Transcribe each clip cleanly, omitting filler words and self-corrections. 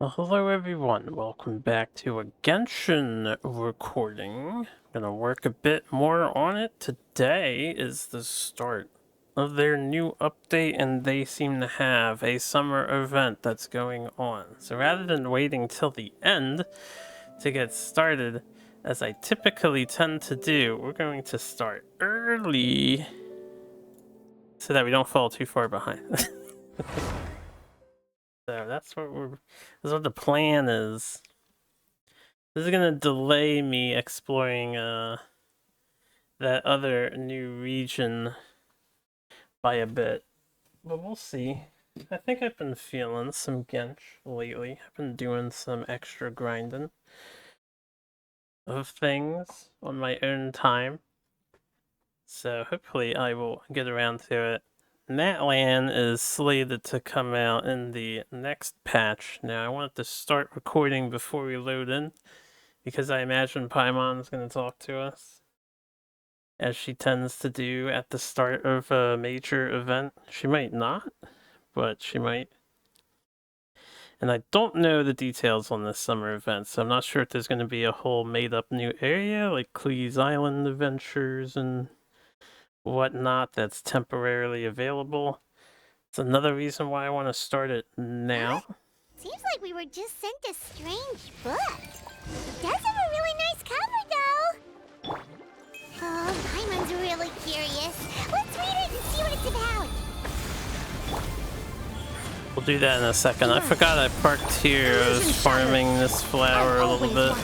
Well, hello everyone, welcome back to a Genshin recording. Gonna work a bit more on it. Today is the start of their new update and they seem to have a summer event that's going on. So rather than waiting till the end to get started, as I typically tend to do, we're going to start early so that we don't fall too far behind. So that's what the plan is. This is gonna delay me exploring that other new region by a bit, but we'll see. I think I've been feeling some Gensh lately. I've been doing some extra grinding of things on my own time, so hopefully I will get around to it. Natlan is slated to come out in the next patch. Now I wanted to start recording before we load in, because I imagine Paimon's going to talk to us, as she tends to do at the start of a major event. She might not, but she might. And I don't know the details on this summer event, so I'm not sure if there's going to be a whole made-up new area, like Cleese Island adventures and whatnot, that's temporarily available. It's another reason why I want to start it now. Seems like we were just sent a strange book. It does have a really nice cover, though. Oh, Paimon's really curious. Let's read it and see what it's about. We'll do that in a second. I forgot I parked here. I was farming this flower a little bit.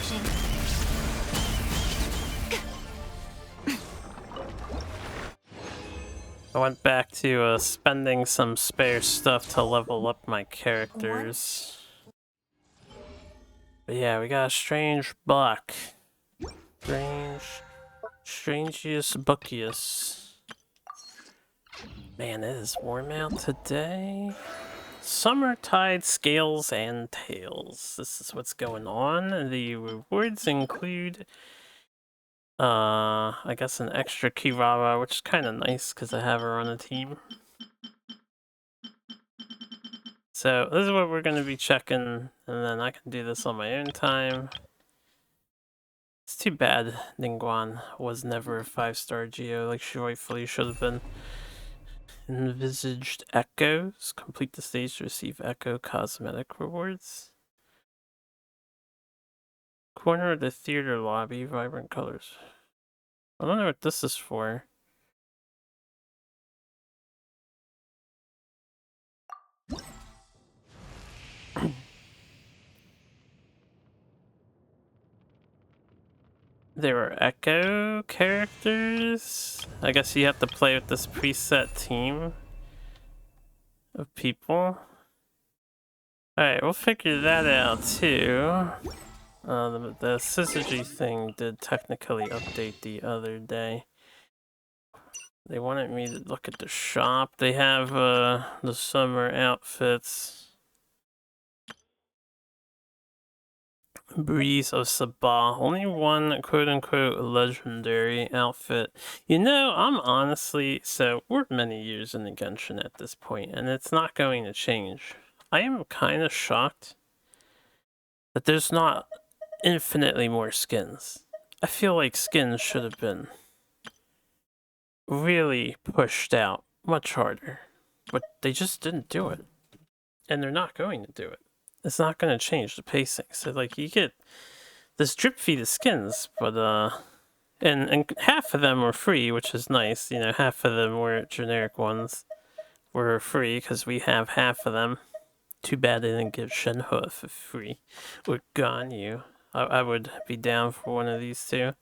I went back to spending some spare stuff to level up my characters. But yeah, we got a strange buck. Strangius buckius. Man, it is warm out today. Summertide scales and tails. This is what's going on. The rewards include I guess an extra Kirara, which is kind of nice because I have her on the team. So this is what we're going to be checking, and then I can do this on my own time. It's too bad Ningguang was never a 5-star Geo like she rightfully should have been. Envisaged echoes. Complete the stage to receive echo cosmetic rewards. Corner of the theater lobby, vibrant colors. I don't know what this is for. There are echo characters. I guess you have to play with this preset team of people. Alright, we'll figure that out too. The syzygy thing did technically update the other day. They wanted me to look at the shop. They have the summer outfits. Breeze of Sabah. Only one quote-unquote legendary outfit. You know, I'm honestly... So, we're many years in the Genshin at this point, and it's not going to change. I am kind of shocked that there's not infinitely more skins. I feel like skins should have been really pushed out much harder, but they just didn't do it. And they're not going to do it. It's not going to change the pacing. So, like, you get this drip feed of skins, but, and half of them were free, which is nice. You know, half of them were generic ones were free, because we have half of them. Too bad they didn't give Shenhe for free. Or Ganyu. I would be down for one of these two.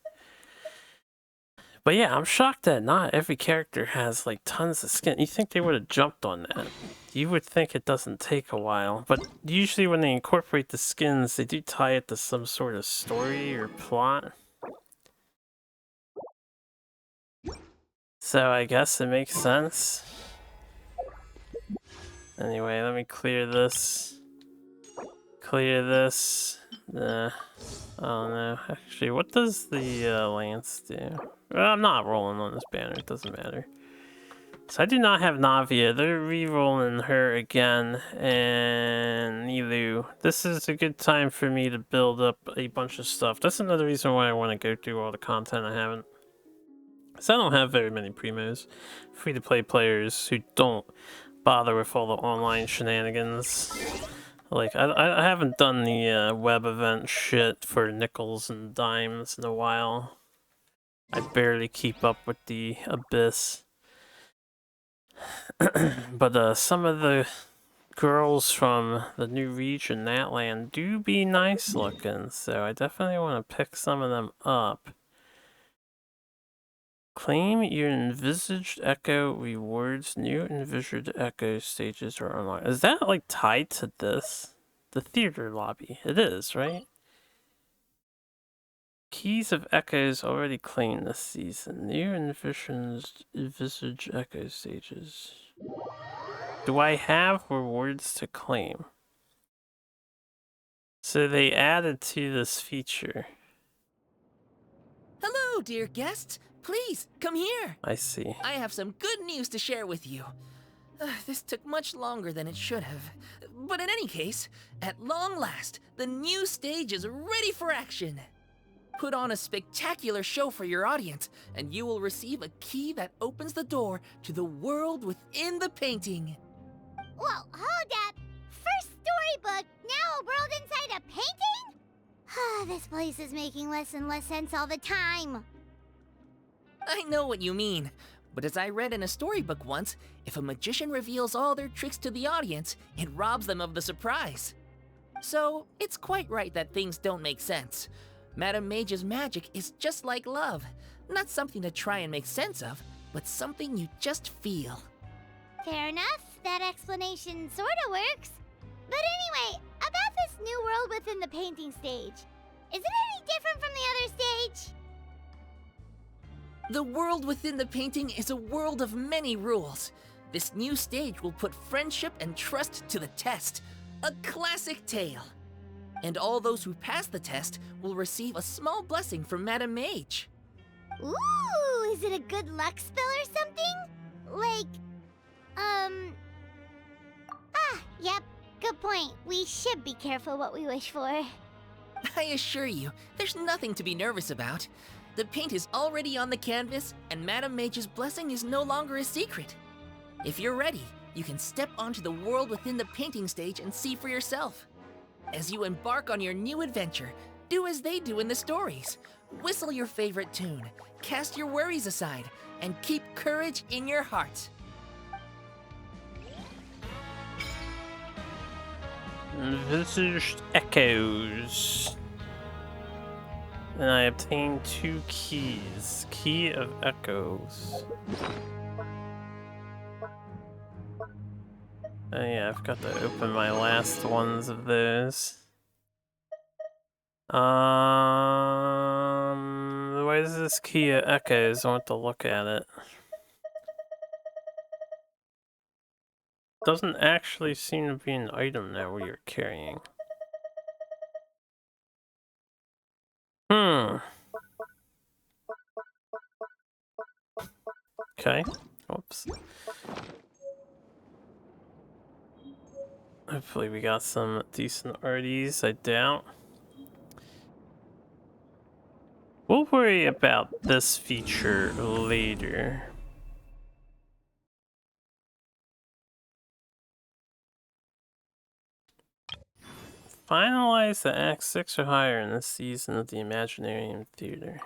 But yeah, I'm shocked that not every character has, like, tons of skin. You think they would have jumped on that. You would think it doesn't take a while. But usually when they incorporate the skins, they do tie it to some sort of story or plot. So I guess it makes sense. Anyway, let me clear this. Clear this. I don't know. Actually, what does the lance do? Well, I'm not rolling on this banner. It doesn't matter. So I do not have Navia. They're re-rolling her again, and Nilu. This is a good time for me to build up a bunch of stuff. That's another reason why I want to go through all the content I haven't. Because I don't have very many primos. Free-to-play players who don't bother with all the online shenanigans. Like, I haven't done the web event shit for nickels and dimes in a while. I barely keep up with the Abyss. But some of the girls from the new region, Natland, do be nice looking, so I definitely want to pick some of them up. Claim your envisaged echo rewards. New envisaged echo stages are unlocked. Is that like tied to this? The theater lobby. It is, right? Keys of echoes already claimed this season. New envisaged echo stages. Do I have rewards to claim? So they added to this feature. Hello, dear guests. Please, come here. I see. I have some good news to share with you. This took much longer than it should have. But in any case, at long last, the new stage is ready for action. Put on a spectacular show for your audience, and you will receive a key that opens the door to the world within the painting. Whoa, hold up! First storybook, now a world inside a painting? This place is making less and less sense all the time. I know what you mean, but as I read in a storybook once, if a magician reveals all their tricks to the audience, it robs them of the surprise. So, it's quite right that things don't make sense. Madame Mage's magic is just like love. Not something to try and make sense of, but something you just feel. Fair enough, that explanation sorta works. But anyway, about this new world within the painting stage. Is it any different from the other stage? The world within the painting is a world of many rules. This new stage will put friendship and trust to the test. A classic tale. And all those who pass the test will receive a small blessing from Madame Mage. Ooh, is it a good luck spell or something? Like, yep, good point. We should be careful what we wish for. I assure you, there's nothing to be nervous about. The paint is already on the canvas, and Madame Mage's blessing is no longer a secret. If you're ready, you can step onto the world within the painting stage and see for yourself. As you embark on your new adventure, do as they do in the stories. Whistle your favorite tune, cast your worries aside, and keep courage in your heart. Envisaged echoes. And I obtained 2 keys. Key of echoes. Oh yeah, I've got to open my last ones of those. Where is this key of echoes? I want to look at it. Doesn't actually seem to be an item that we are carrying. Okay. Oops. Hopefully we got some decent arties, I doubt. We'll worry about this feature later. Finalize the Act 6 or higher in this season of the Imaginarium Theater.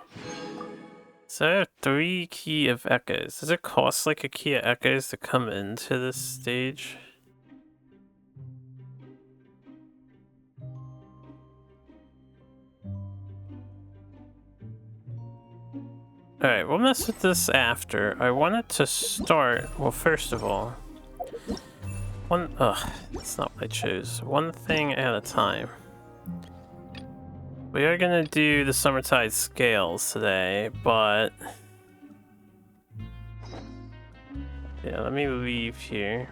So I have 3 Key of Echoes. Does it cost like a Key of Echoes to come into this stage? Alright, we'll mess with this after. I wanted to start, well, first of all, that's not what I chose. One thing at a time. We are gonna do the Summertide scales today, but yeah, let me leave here.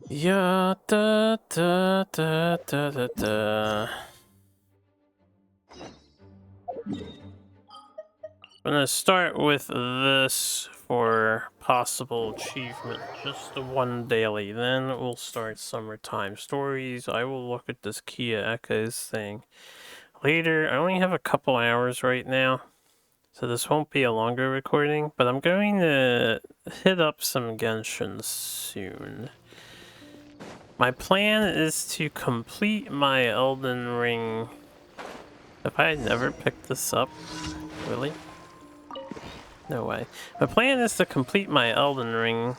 Yeah, da da da da da da. I'm gonna start with this for possible achievement, just the one daily. Then we'll start summertime stories. I will look at this Kia Echoes thing later. I only have a couple hours right now, so this won't be a longer recording, but I'm going to hit up some Genshin soon. My plan is to complete my Elden Ring. Have I never picked this up? Really? No way. My plan is to complete my Elden Ring,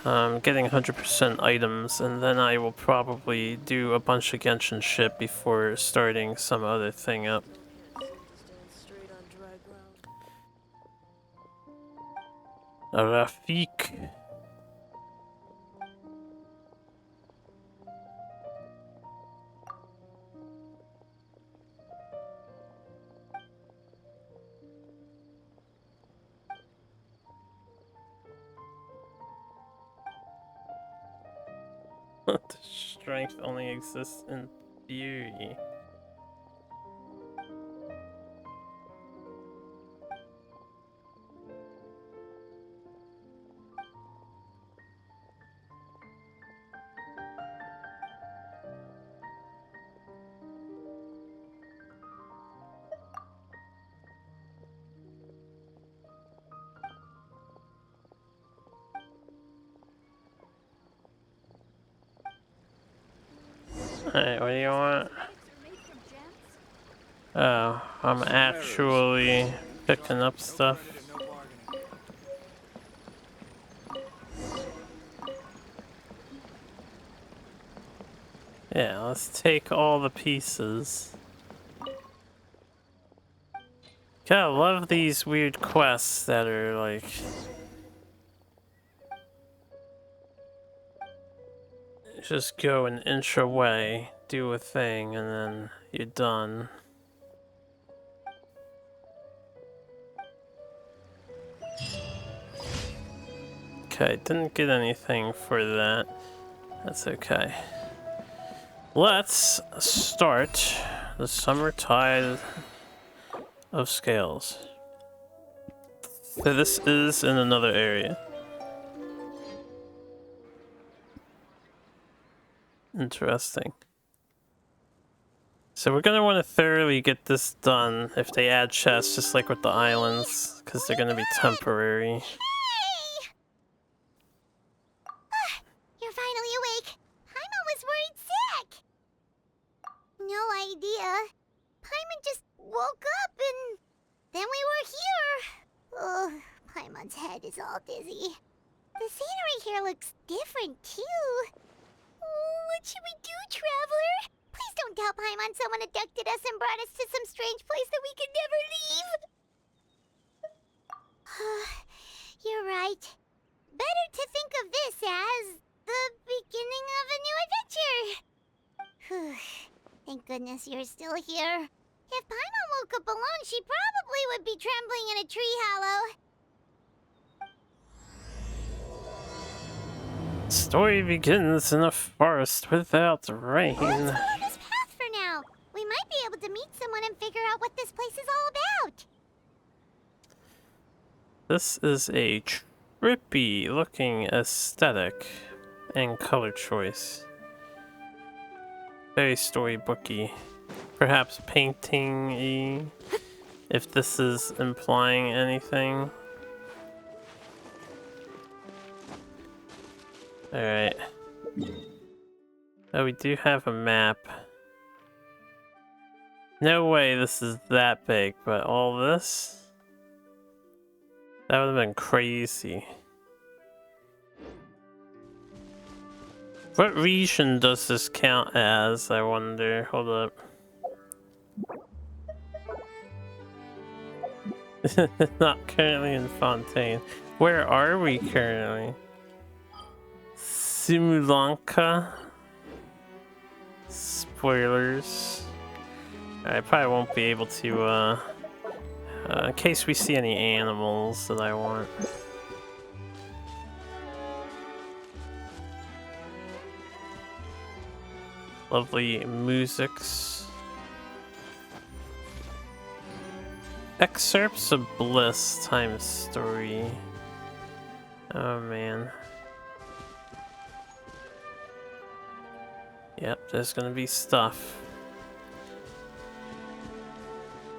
getting 100% items, and then I will probably do a bunch of Genshin shit before starting some other thing up. Rafik. The strength only exists in theory. Alright, what do you want? Oh, I'm actually picking up stuff. Yeah, let's take all the pieces. God, I love these weird quests that are like... just go an inch away, do a thing, and then you're done. Okay, didn't get anything for that. That's okay. Let's start the Summertide of Scales. So this is in another area. Interesting. So we're gonna want to thoroughly get this done if they add chests, just like with the islands, because they're gonna be temporary. Hey! You're finally awake. Paimon was worried sick. No idea. Paimon just woke up and then we were here. Oh, Paimon's head is all dizzy. The scenery here looks different too. Oh, what should we do, Traveler? Please don't tell Paimon someone abducted us and brought us to some strange place that we could never leave. You're right. Better to think of this as the beginning of a new adventure. Thank goodness you're still here. If Paimon woke up alone, she probably would be trembling in a tree hollow. Story begins in a forest without rain. Let's follow this path for now. We might be able to meet someone and figure out what this place is all about. This is a trippy looking aesthetic and color choice. Very storybooky. Perhaps painting-y, if this is implying anything. Alright. Oh, we do have a map. No way this is that big, but all this? That would have been crazy. What region does this count as, I wonder? Hold up. Not currently in Fontaine. Where are we currently? Simulanka? Spoilers. I probably won't be able to, in case we see any animals that I want. Lovely musics. Excerpts of Bliss time story. Oh man. Yep, there's gonna be stuff.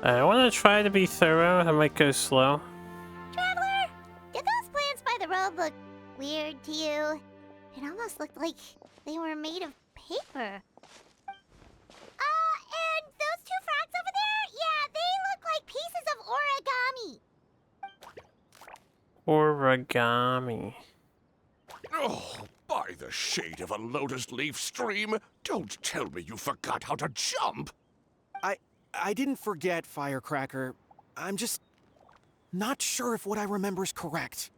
I want to try to be thorough. I might go slow. Traveler, did those plants by the road look weird to you? It almost looked like they were made of paper. And those two frogs over there? Yeah, they look like pieces of origami. Origami. Oh, by the shade of a lotus leaf stream, don't tell me you forgot how to jump. I didn't forget, Firecracker. I'm just not sure if what I remember is correct.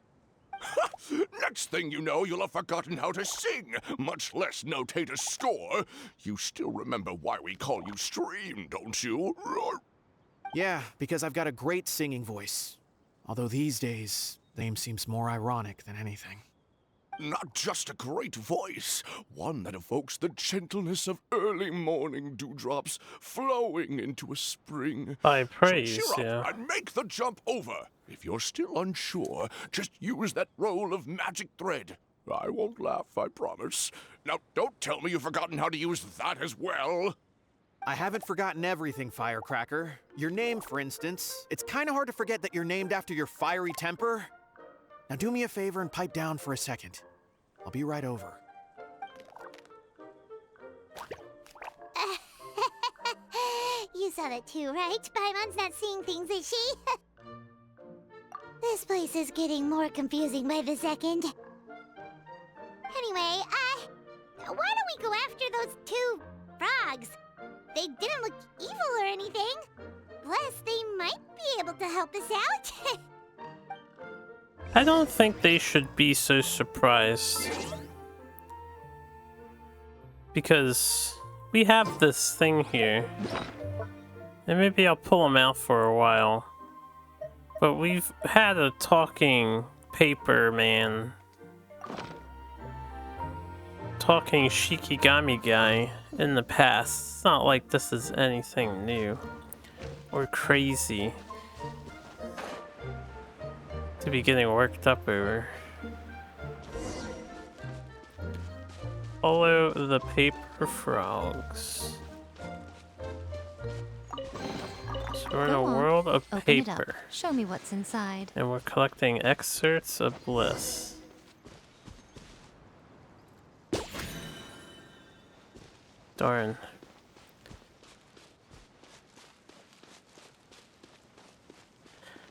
Next thing you know, you'll have forgotten how to sing, much less notate a score. You still remember why we call you Stream, don't you? Yeah, because I've got a great singing voice. Although these days, the name seems more ironic than anything. Not just a great voice, one that evokes the gentleness of early morning dewdrops flowing into a spring. I So praise, cheer up yeah. and make the jump over. If you're still unsure, just use that roll of magic thread. I won't laugh, I promise. Now, don't tell me you've forgotten how to use that as well. I haven't forgotten everything, Firecracker. Your name, for instance. It's kind of hard to forget that you're named after your fiery temper. Now do me a favor and pipe down for a second. I'll be right over. You saw that too, right? Paimon's not seeing things, is she? This place is getting more confusing by the second. Anyway, why don't we go after those two frogs? They didn't look evil or anything. Plus, they might be able to help us out. I don't think they should be so surprised. Because we have this thing here. And maybe I'll pull them out for a while. But we've had a talking paper man. Talking Shikigami guy in the past. It's not like this is anything new. Or crazy. To be getting worked up over. Follow the paper frogs. So we're in Go a on. world of Open it up. paper. Show me what's inside. And we're collecting excerpts of bliss. Darn.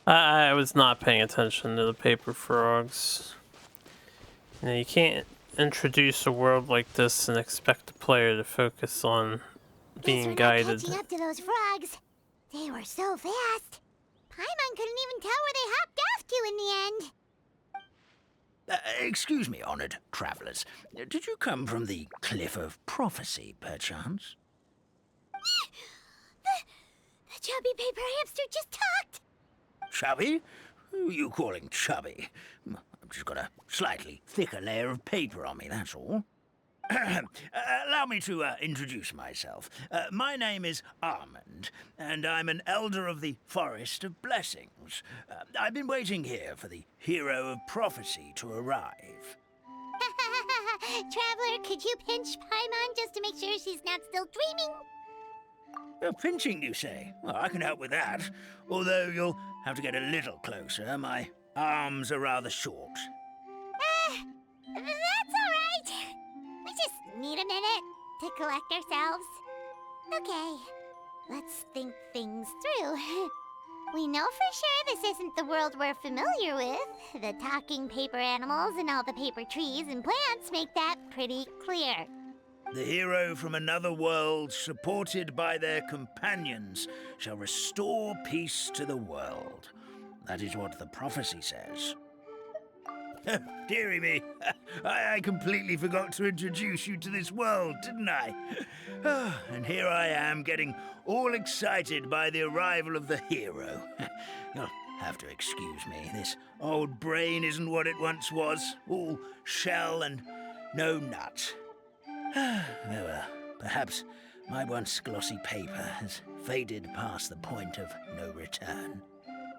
I was not paying attention to the paper frogs. You know, you can't introduce a world like this and expect the player to focus on Guess being we're not guided. catching up to those frogs. They were so fast. Paimon couldn't even tell where they hopped off to in the end. Excuse me, honored travelers. Did you come from the Cliff of Prophecy, perchance? The chubby paper hamster just talked. Chubby? Who are you calling chubby? I've just got a slightly thicker layer of paper on me, that's all. Allow me to introduce myself. My name is Armand, and I'm an elder of the Forest of Blessings. I've been waiting here for the hero of prophecy to arrive. Traveler, could you pinch Paimon just to make sure she's not still dreaming? Pinching, you say? Well, I can help with that. Although you'll have to get a little closer. My arms are rather short. That's all right. We just need a minute to collect ourselves. Okay, let's think things through. We know for sure this isn't the world we're familiar with. The talking paper animals and all the paper trees and plants make that pretty clear. The hero from another world, supported by their companions, shall restore peace to the world. That is what the prophecy says. Dearie me, I completely forgot to introduce you to this world, didn't I? And here I am, getting all excited by the arrival of the hero. You'll have to excuse me. This old brain isn't what it once was, all shell and no nut. Well, perhaps my once glossy paper has faded past the point of no return.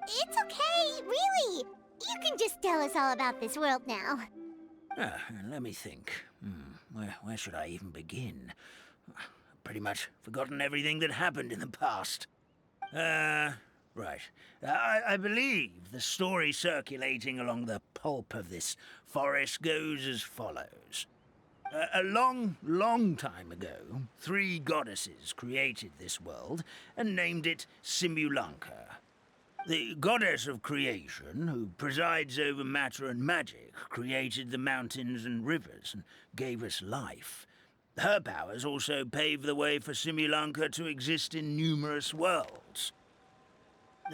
It's okay, really. You can just tell us all about this world now. Let me think. Where should I even begin? Pretty much forgotten everything that happened in the past. Right. I believe the story circulating along the pulp of this forest goes as follows. A long, long time ago, 3 goddesses created this world and named it Simulanka. The goddess of creation, who presides over matter and magic, created the mountains and rivers and gave us life. Her powers also paved the way for Simulanka to exist in numerous worlds.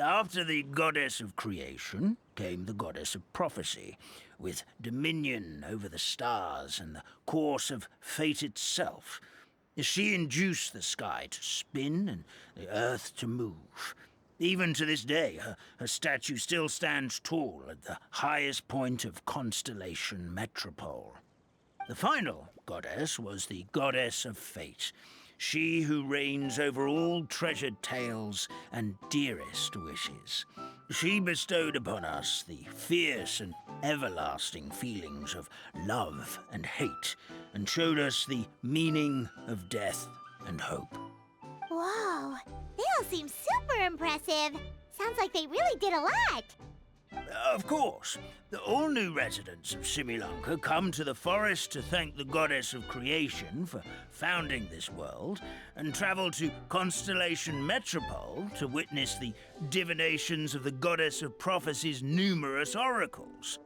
After the goddess of creation came the goddess of prophecy, with dominion over the stars and the course of fate itself. She induced the sky to spin and the earth to move. Even to this day, her statue still stands tall at the highest point of Constellation Metropole. The final goddess was the goddess of fate, she who reigns over all treasured tales and dearest wishes. She bestowed upon us the fierce and everlasting feelings of love and hate, and showed us the meaning of death and hope. Whoa, they all seem super impressive. Sounds like they really did a lot. Of course, all new residents of Simulanka come to the forest to thank the goddess of creation for founding this world, and travel to Constellation Metropole to witness the divinations of the goddess of prophecy's numerous oracles.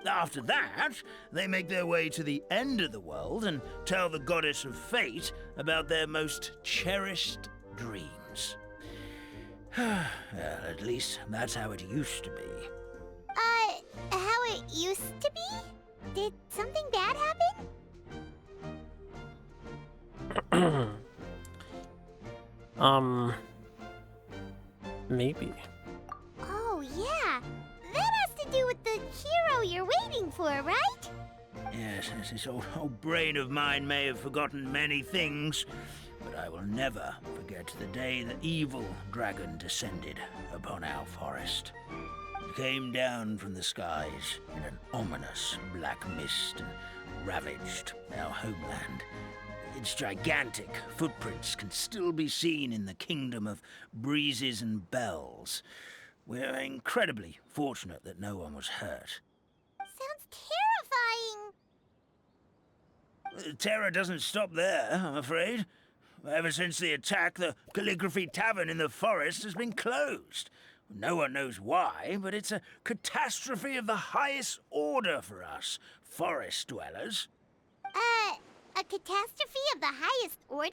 After that, they make their way to the end of the world and tell the goddess of fate about their most cherished dreams. Well, at least that's how it used to be. How it used to be? Did something bad happen? Maybe. Oh, yeah. That has to do with the hero you're waiting for, right? Yes, this old brain of mine may have forgotten many things, but I will never forget the day the evil dragon descended upon our forest. It came down from the skies in an ominous black mist and ravaged our homeland. Its gigantic footprints can still be seen in the kingdom of breezes and bells. We're incredibly fortunate that no one was hurt. Sounds terrifying. Terror doesn't stop there, I'm afraid. Ever since the attack, the Calligraphy Tavern in the forest has been closed. No one knows why, but it's a catastrophe of the highest order for us, forest dwellers. A catastrophe of the highest order?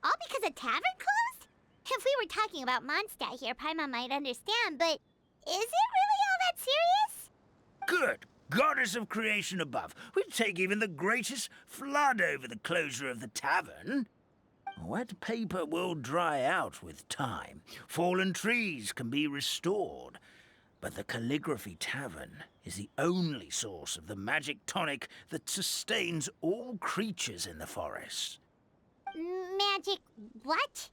All because a tavern closed? If we were talking about Mondstadt here, Paimon might understand, but is it really all that serious? Good goddess of creation above. We'd take even the greatest flood over the closure of the tavern. Wet paper will dry out with time. Fallen trees can be restored. But the Calligraphy Tavern is the only source of the magic tonic that sustains all creatures in the forest. Magic what?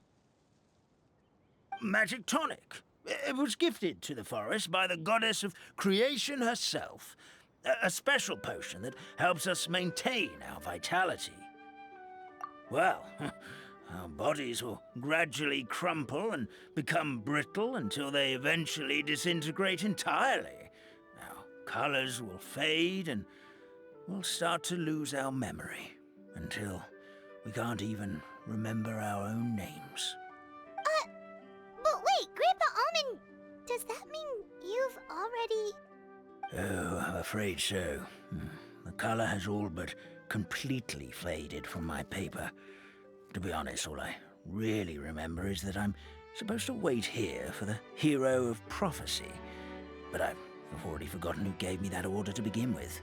Magic tonic. It was gifted to the forest by the goddess of creation herself. A special potion that helps us maintain our vitality. Well, our bodies will gradually crumple and become brittle until they eventually disintegrate entirely. Our colors will fade and we'll start to lose our memory until we can't even remember our own names. But wait, Grandpa Almond, does that mean you've already... Oh, I'm afraid so. The color has all but completely faded from my paper. To be honest, all I really remember is that I'm supposed to wait here for the hero of prophecy. But I've already forgotten who gave me that order to begin with.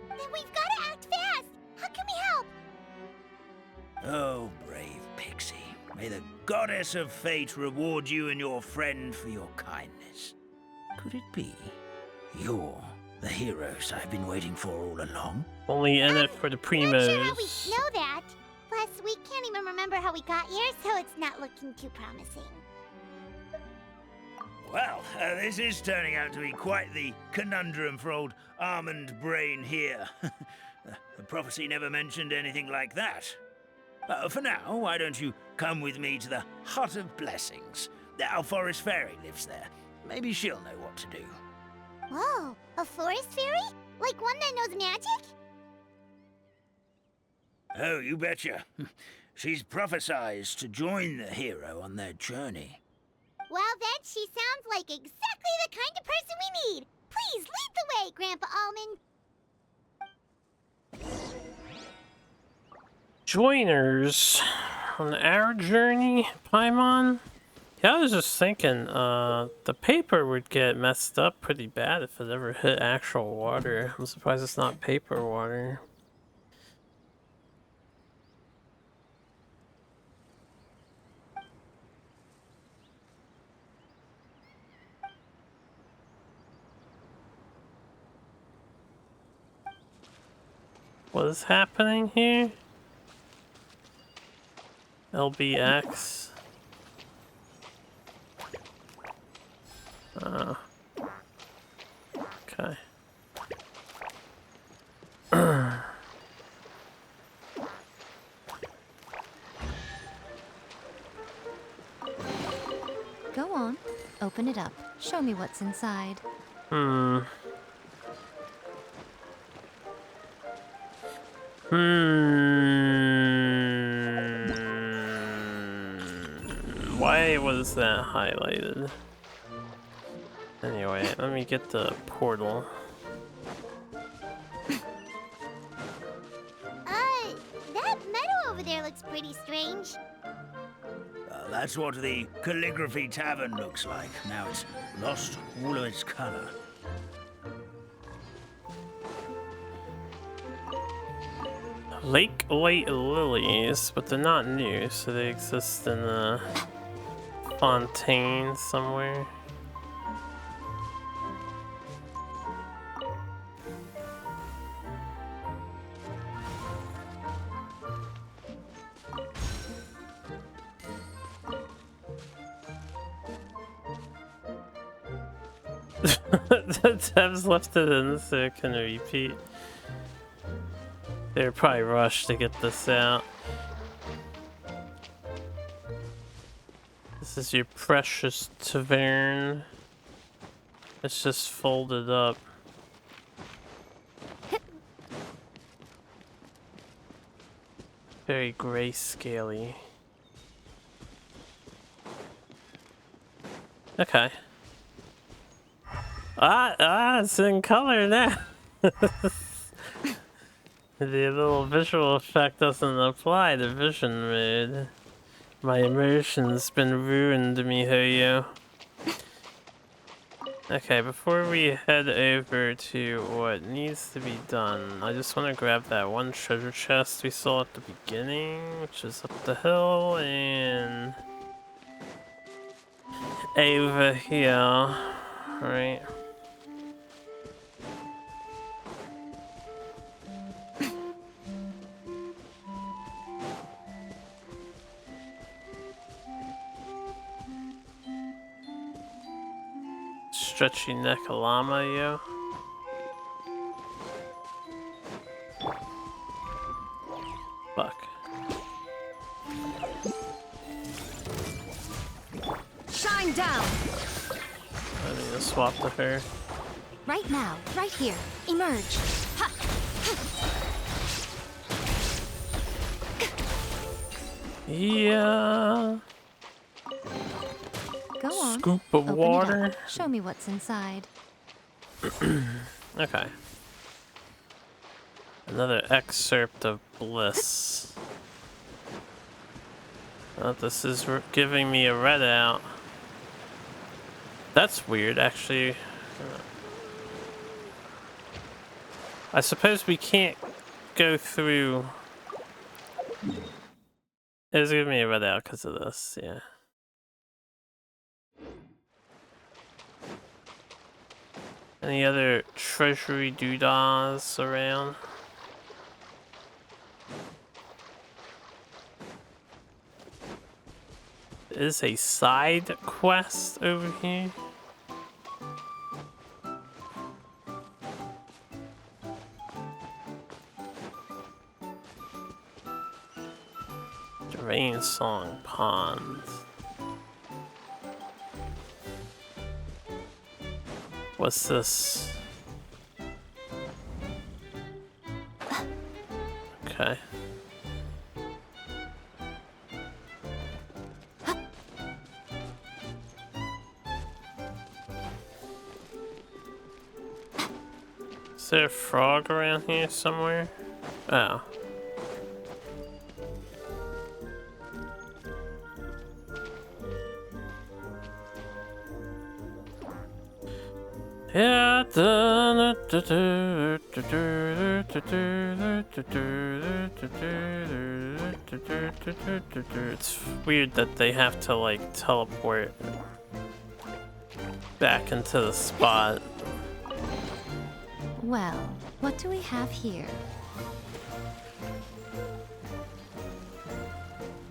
Then we've got to act fast! How can we help? Oh, brave Pixie. May the goddess of fate reward you and your friend for your kindness. Could it be you're the heroes I've been waiting for all along? Only in it for the Not sure how we primos. know that. Plus, we can't even remember how we got here, so it's not looking too promising. Well, this is turning out to be quite the conundrum for old Almond Brain here. The prophecy never mentioned anything like that. For now, why don't you come with me to the Hut of Blessings? Our forest fairy lives there. Maybe she'll know what to do. Whoa, a forest fairy? Like one that knows magic? Oh, you betcha. She's prophesied to join the hero on their journey. Well, then she sounds like exactly the kind of person we need. Please lead the way, Grandpa Almond. Joiners on our journey, Paimon. Yeah, I was just thinking, the paper would get messed up pretty bad if it ever hit actual water. I'm surprised it's not paper water. What is happening here? LBX. Okay. Go on. Open it up. Show me what's inside. Why was that highlighted? Anyway, let me get the portal. That meadow over there looks pretty strange. That's what the Calligraphy Tavern looks like. Now it's lost all of its color. Lake White Lilies, but they're not new, so they exist in a fontaine somewhere. The tabs left it in so it can repeat. They're probably rushed to get this out. This is your precious tavern. It's just folded up. Very grayscale-y. Okay. It's in color now. The little visual effect doesn't apply to vision mode. My immersion's been ruined, miHoYo. Okay, before we head over to what needs to be done, I just want to grab that one treasure chest we saw at the beginning, which is up the hill and over here. Alright. Stretchy neck llama, yo. Fuck. Shine down! I need to swap to her. Right now, right here. Emerge. Ha! Yeah. Go on. Scoop of Open water. It up. Show me what's inside. Okay. Another excerpt of bliss. Oh, this is giving me a readout. That's weird, actually. I suppose we can't go through. It was giving me a readout because of this, yeah. Any other treasury doodahs around? Is a side quest over here? The Rain Song Pond. What's this? Okay. Is there a frog around here somewhere? Oh. Yeah. It's weird that they have to like teleport back into the spot. Well, what do we have here?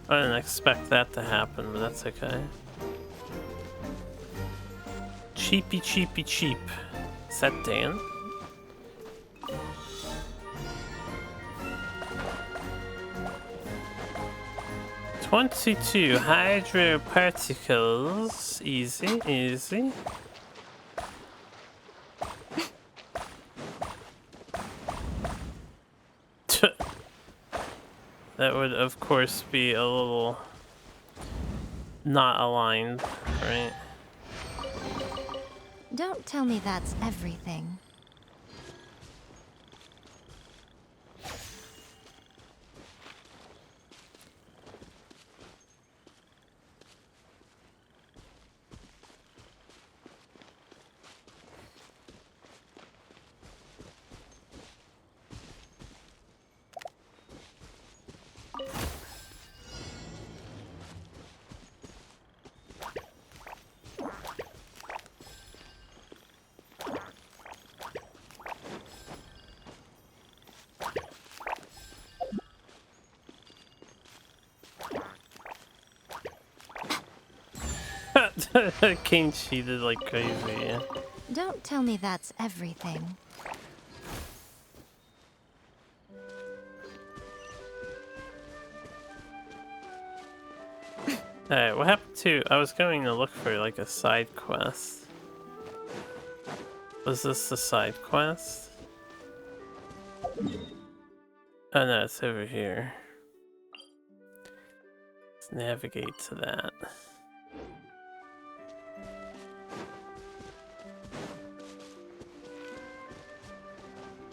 I didn't expect that to happen, but that's okay. Cheapy, cheapy, cheap. Is that Dan? "22 hydro particles." Easy, easy. That would, of course, be a little not aligned, right? Don't tell me that's everything. King cheated like crazy, yeah. Don't tell me that's everything. Alright, what happened to... I was going to look for like a side quest. Was this the side quest? Oh no, it's over here. Let's navigate to that.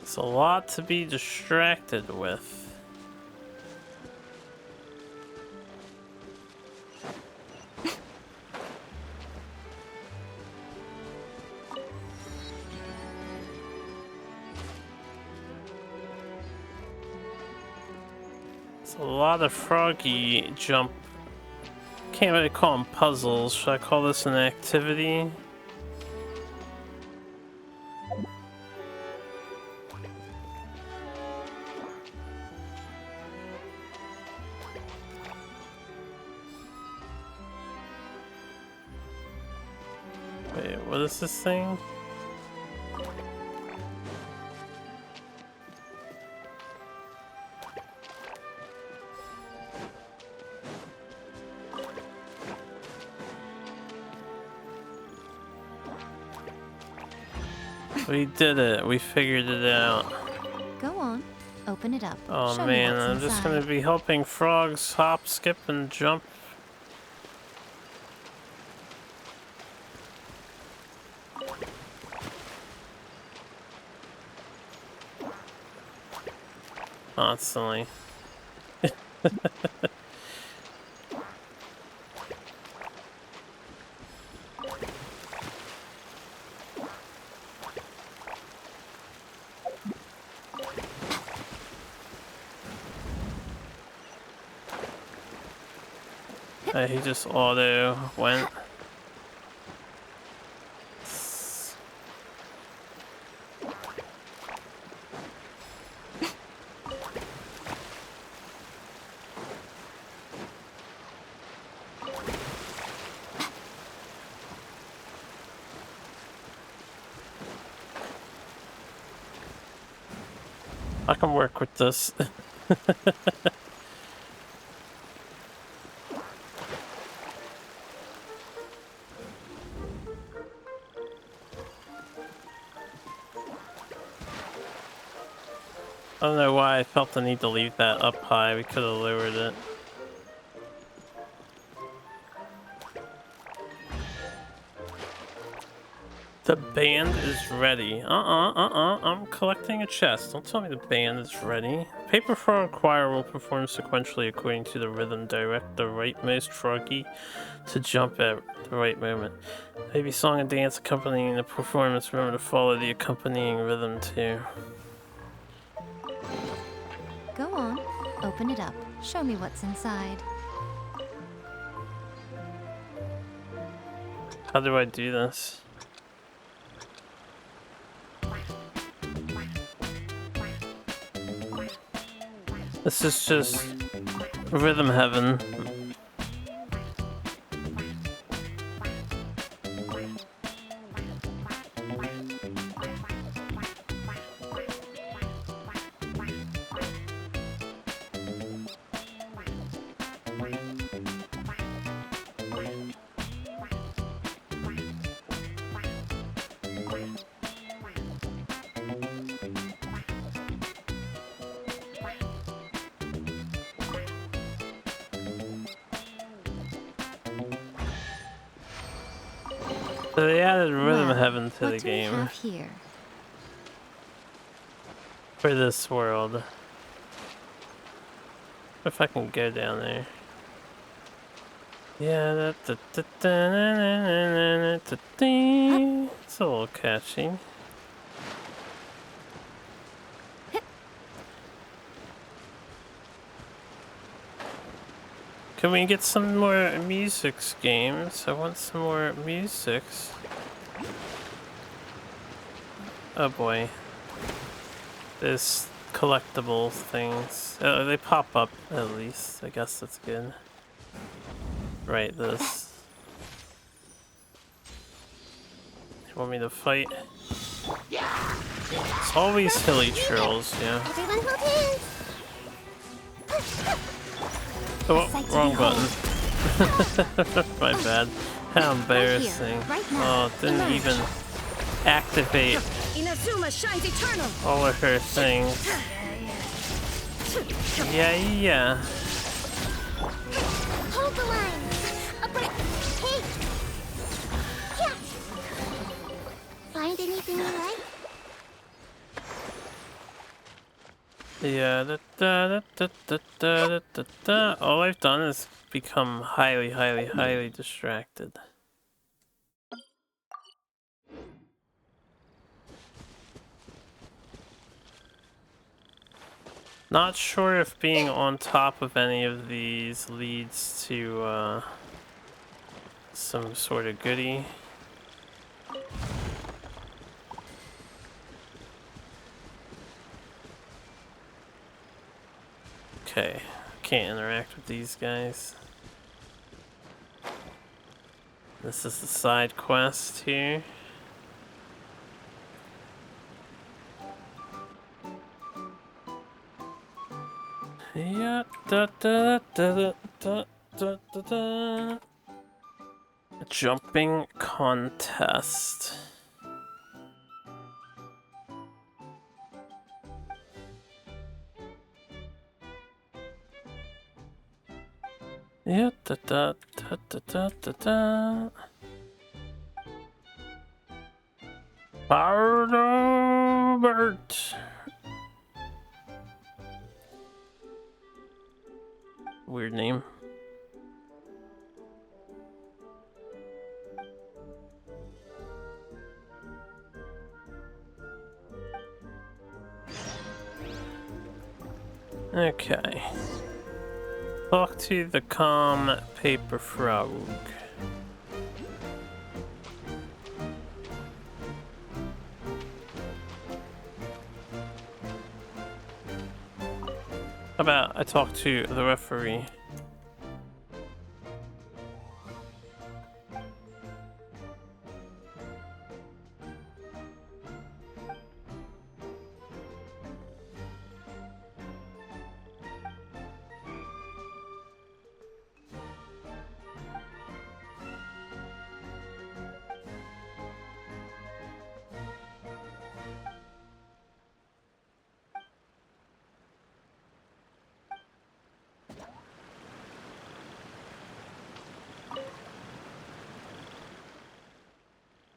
It's a lot to be distracted with. It's a lot of froggy jump. Can't really call them puzzles. Should I call this an activity? Wait, what is this thing? We did it. We figured it out. Go on, open it up. Oh Show me man, what's I'm just gonna inside. be helping frogs hop, skip, and jump. Constantly. He just auto went. I can work with this. I don't know why I felt the need to leave that up high. We could have lowered it. The band is ready. I'm collecting a chest. Don't tell me the band is ready. Paper frog choir will perform sequentially according to the rhythm. Direct the rightmost froggy to jump at the right moment. Maybe song and dance accompanying the performance. Remember to follow the accompanying rhythm too. Go on, open it up. Show me what's inside. How do I do this? This is just rhythm heaven. So they added rhythm Well, heaven to the what do we game have here? for this world. What if I can go down there? Yeah, it's a little catchy. Can we get some more musics games? I want some more musics. Oh boy. There's collectible things. Oh, they pop up at least. I guess that's good. Right, this. You want me to fight? It's always hilly trails, yeah. Everyone hold hands. Oh, wrong button. My bad. How embarrassing. Right now. Oh, didn't even activate Inazuma shines eternal. all of her things. Yeah. Hold the line. A break. Hey. Yeah. Find anything you like? Yeah, all I've done is become highly distracted. Not sure if being on top of any of these leads to some sort of goodie. Okay, can't interact with these guys. This is the side quest here. Yeah, Jumping contest. Yeah, Bert. Weird name. Okay. Talk to the calm paper frog. How about I talk to the referee?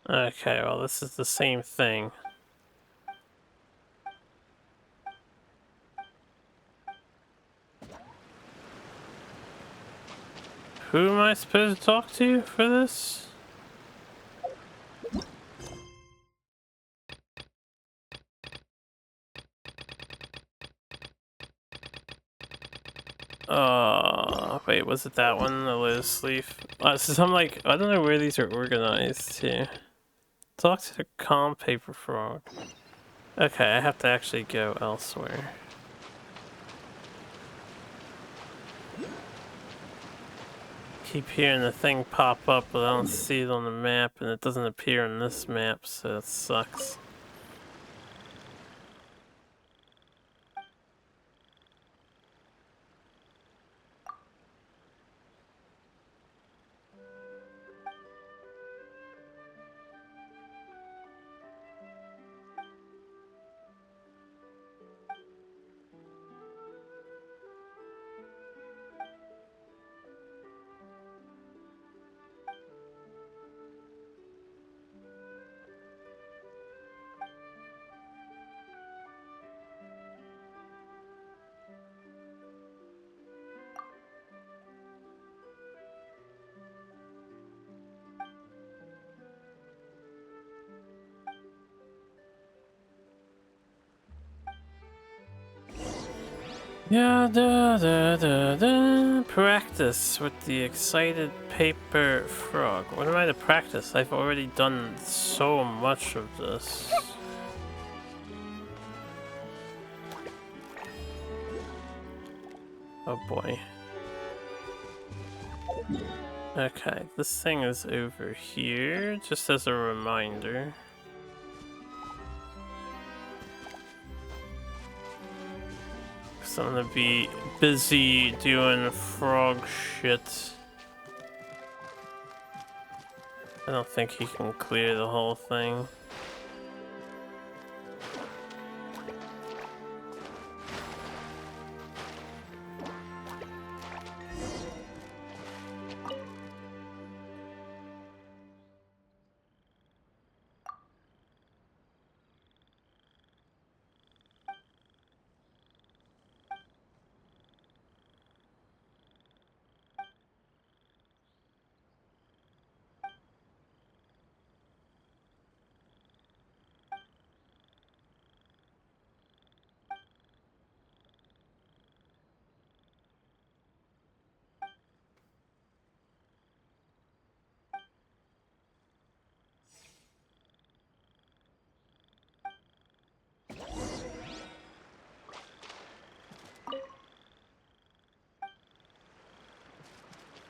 Okay, well, this is the same thing. Who am I supposed to talk to for this? Wait, was it that one? The lotus leaf? So I'm like, I don't know where these are organized to. Talk to the calm paper frog. Okay, I have to actually go elsewhere. Keep hearing the thing pop up, but I don't see it on the map, and it doesn't appear on this map, so it sucks. Yeah, practice with the excited paper frog. What am I to practice? I've already done so much of this. Oh boy. Okay, this thing is over here, just as a reminder. So I'm gonna be busy doing frog shit. I don't think he can clear the whole thing.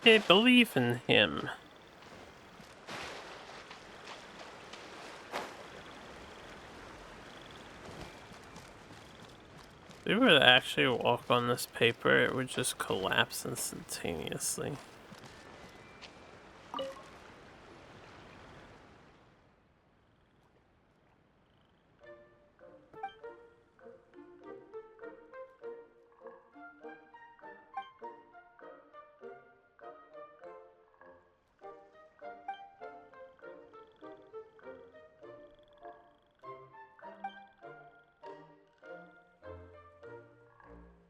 I believe in him. If we were to actually walk on this paper, it would just collapse instantaneously.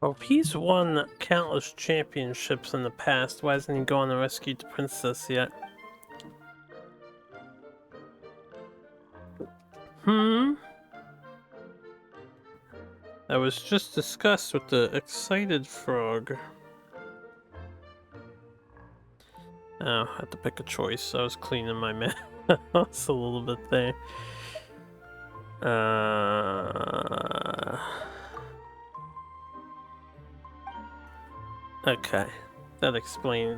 Oh, he's won countless championships in the past. Why hasn't he gone and rescued the princess yet? That was just discussed with the excited frog. Oh, I had to pick a choice. I was cleaning my mouth a little bit there. Okay. That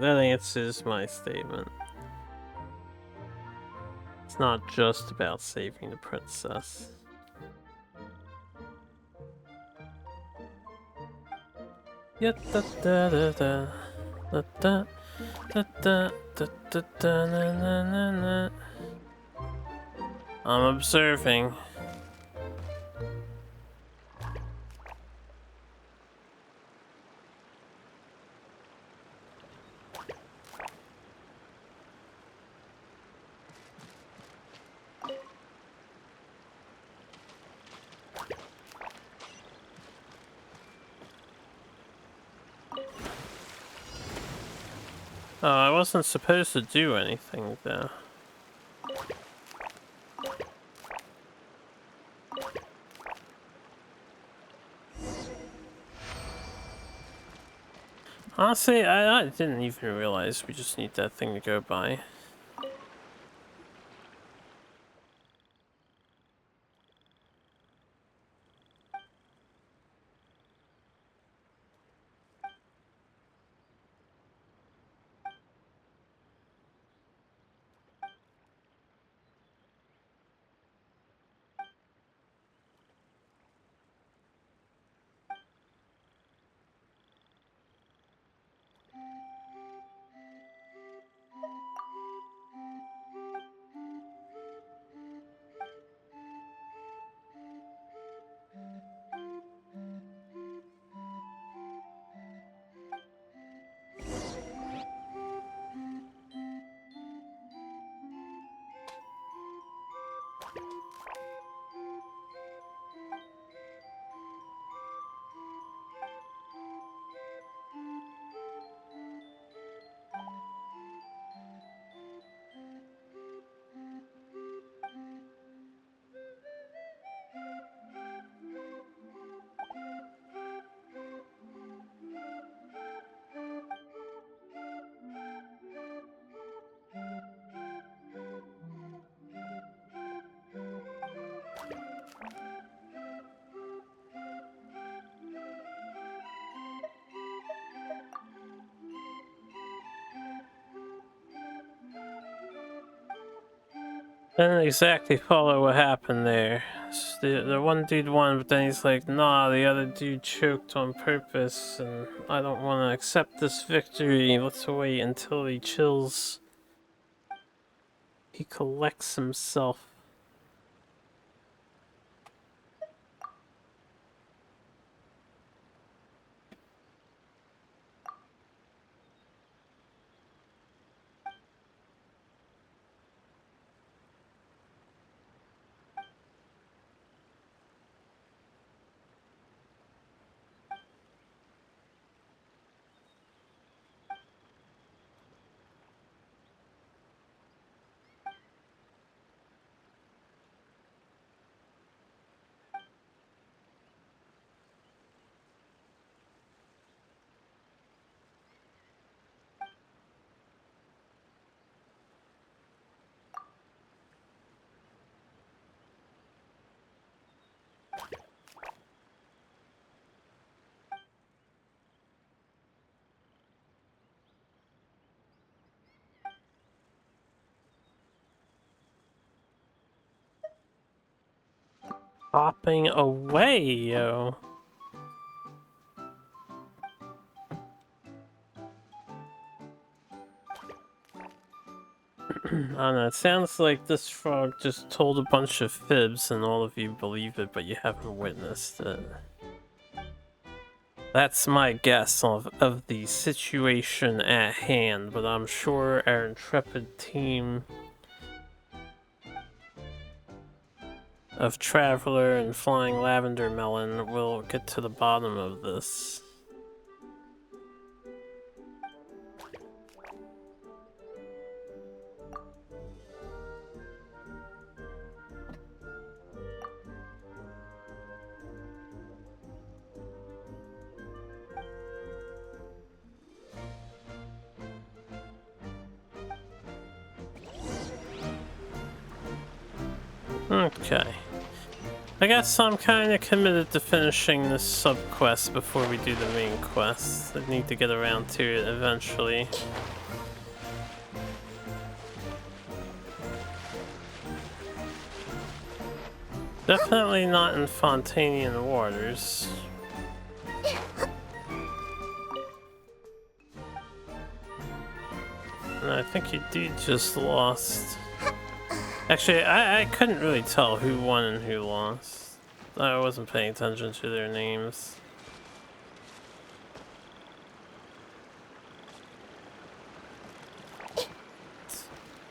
answers my statement. It's not just about saving the princess. Yeah, da da da da da da da da da da da na na na. I'm observing. Oh, I wasn't supposed to do anything though. Honestly, I didn't even realize we just need that thing to go by. Didn't exactly follow what happened there. The one dude won, but then he's like, nah, the other dude choked on purpose, and I don't want to accept this victory. Let's wait until he chills. He collects himself. Hopping away, yo. I don't know, it sounds like this frog just told a bunch of fibs and all of you believe it, but you haven't witnessed it. That's my guess of the situation at hand, but I'm sure our intrepid team of Traveler and Flying Lavender Melon will get to the bottom of this. Okay. I guess I'm kind of committed to finishing this sub-quest before we do the main quest. I need to get around to it eventually. Definitely not in Fontanian waters. And I think you dude just lost. Actually, I couldn't really tell who won and who lost. I wasn't paying attention to their names.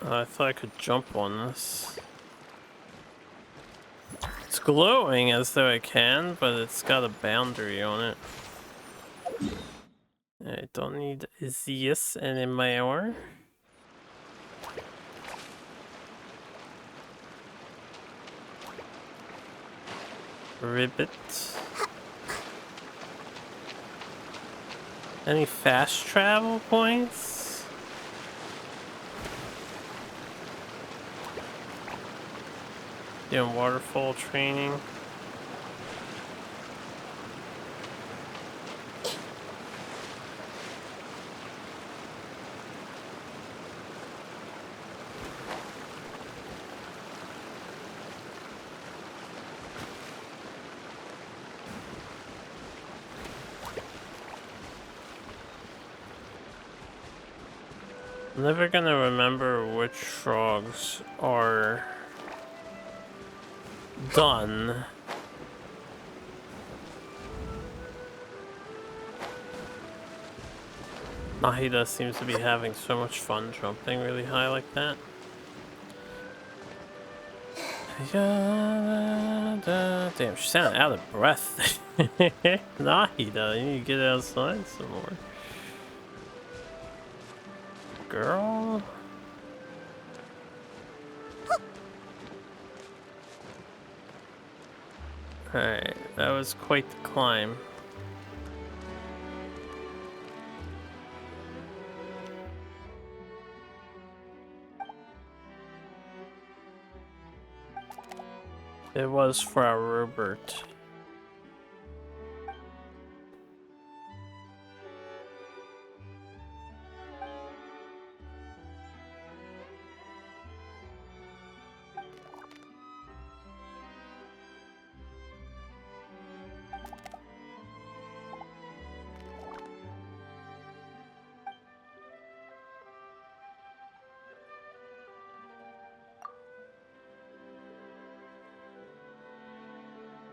I thought I could jump on this. It's glowing as though I can, but it's got a boundary on it. Yeah, it Don't need this anymore. Ribbit. Any fast travel points? Doing waterfall training. I'm never gonna remember which frogs are done. Nahida seems to be having so much fun jumping really high like that. Damn, she sounded out of breath. Nahida, you need to get outside some more. Girl. Alright, that was quite the climb. It was for our Robert.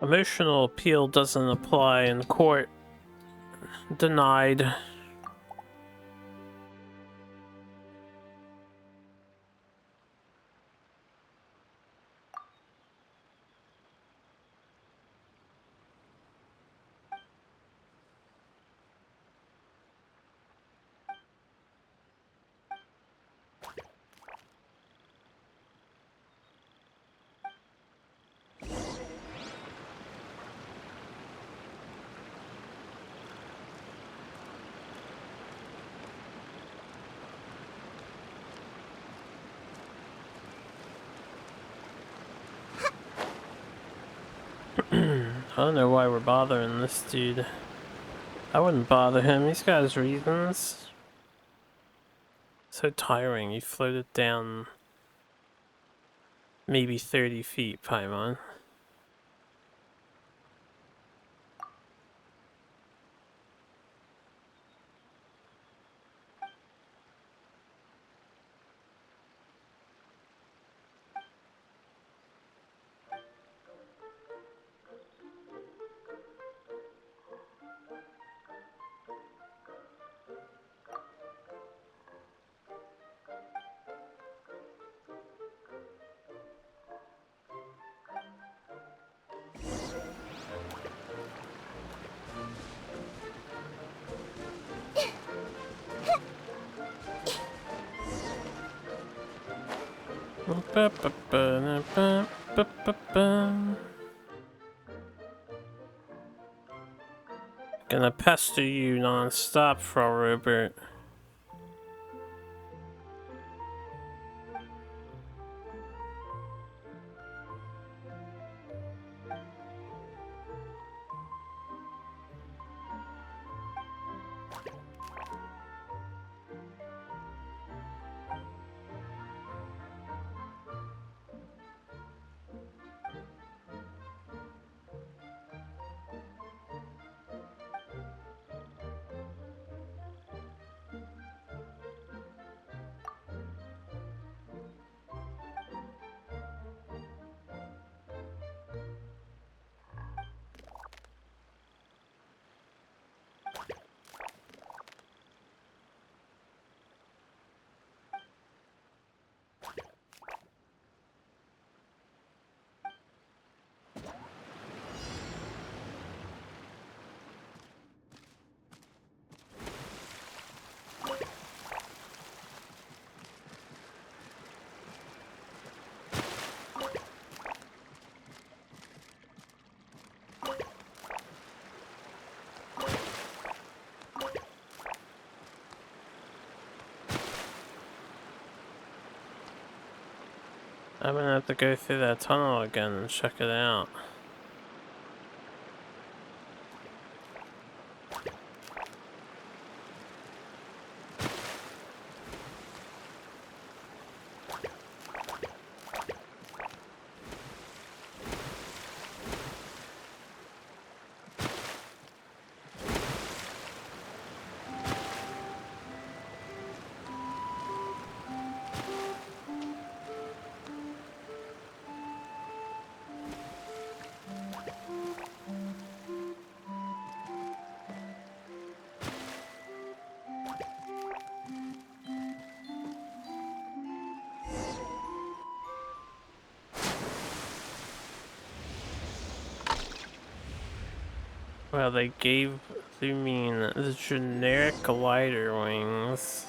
Emotional appeal doesn't apply in court. Denied. I don't know why we're bothering this dude. I wouldn't bother him, he's got his reasons. So tiring, you floated down maybe 30 feet, Paimon. Gonna pester you non-stop, Frau Robert. I'm gonna have to go through that tunnel again and check it out. Well, they gave Lumine the generic glider wings.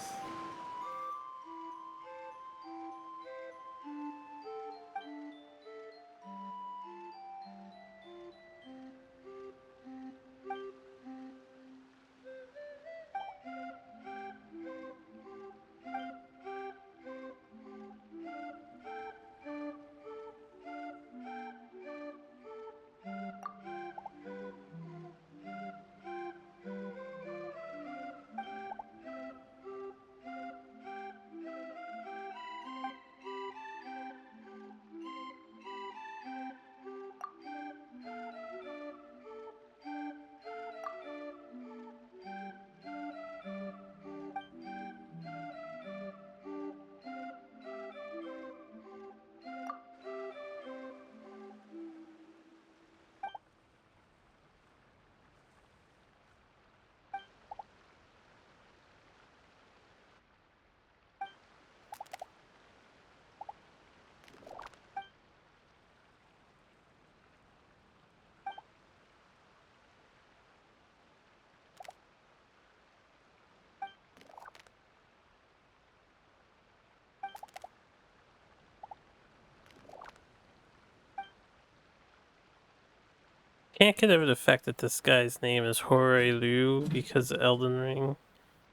Can't get over the fact that this guy's name is Horelu because of Elden Ring.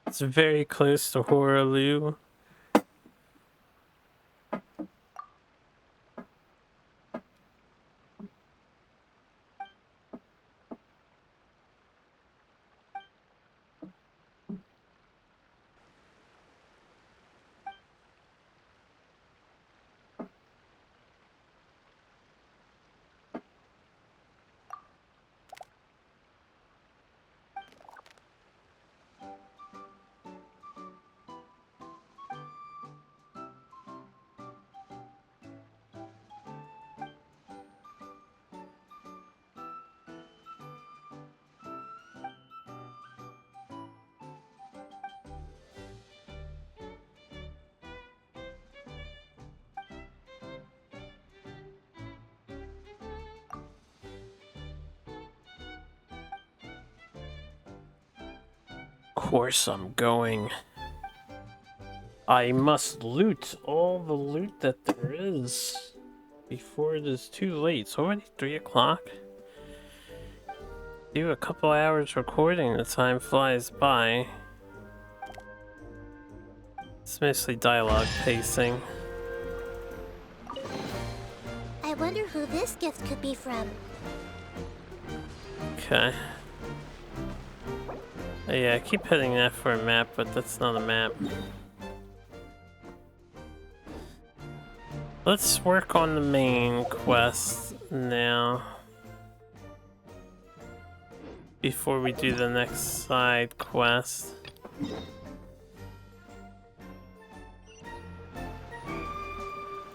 It's very close to Horelu. Of course I'm going. I must loot all the loot that there is before it is too late. It's already 3 o'clock. Do a couple hours recording, the time flies by. It's mostly dialogue pacing. I wonder who this gift could be from. Okay. Yeah, I keep hitting that for a map, but that's not a map. Let's work on the main quest now. Before we do the next side quest.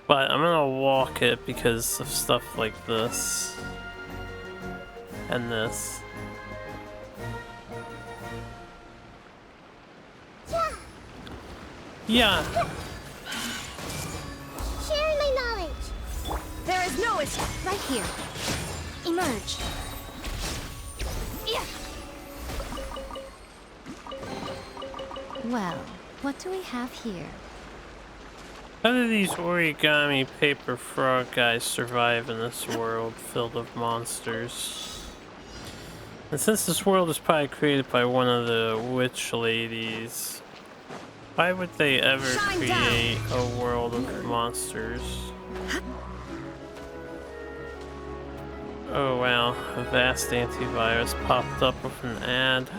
But I'm gonna walk it because of stuff like this. And this. Yeah. Sharing my knowledge. There is no escape. Right here. Emerge. Yeah. Well, what do we have here? How do these origami paper frog guys survive in this world filled with monsters? And since this world is probably created by one of the witch ladies, why would they ever create a world of monsters? Oh wow, a vast antivirus popped up with an ad.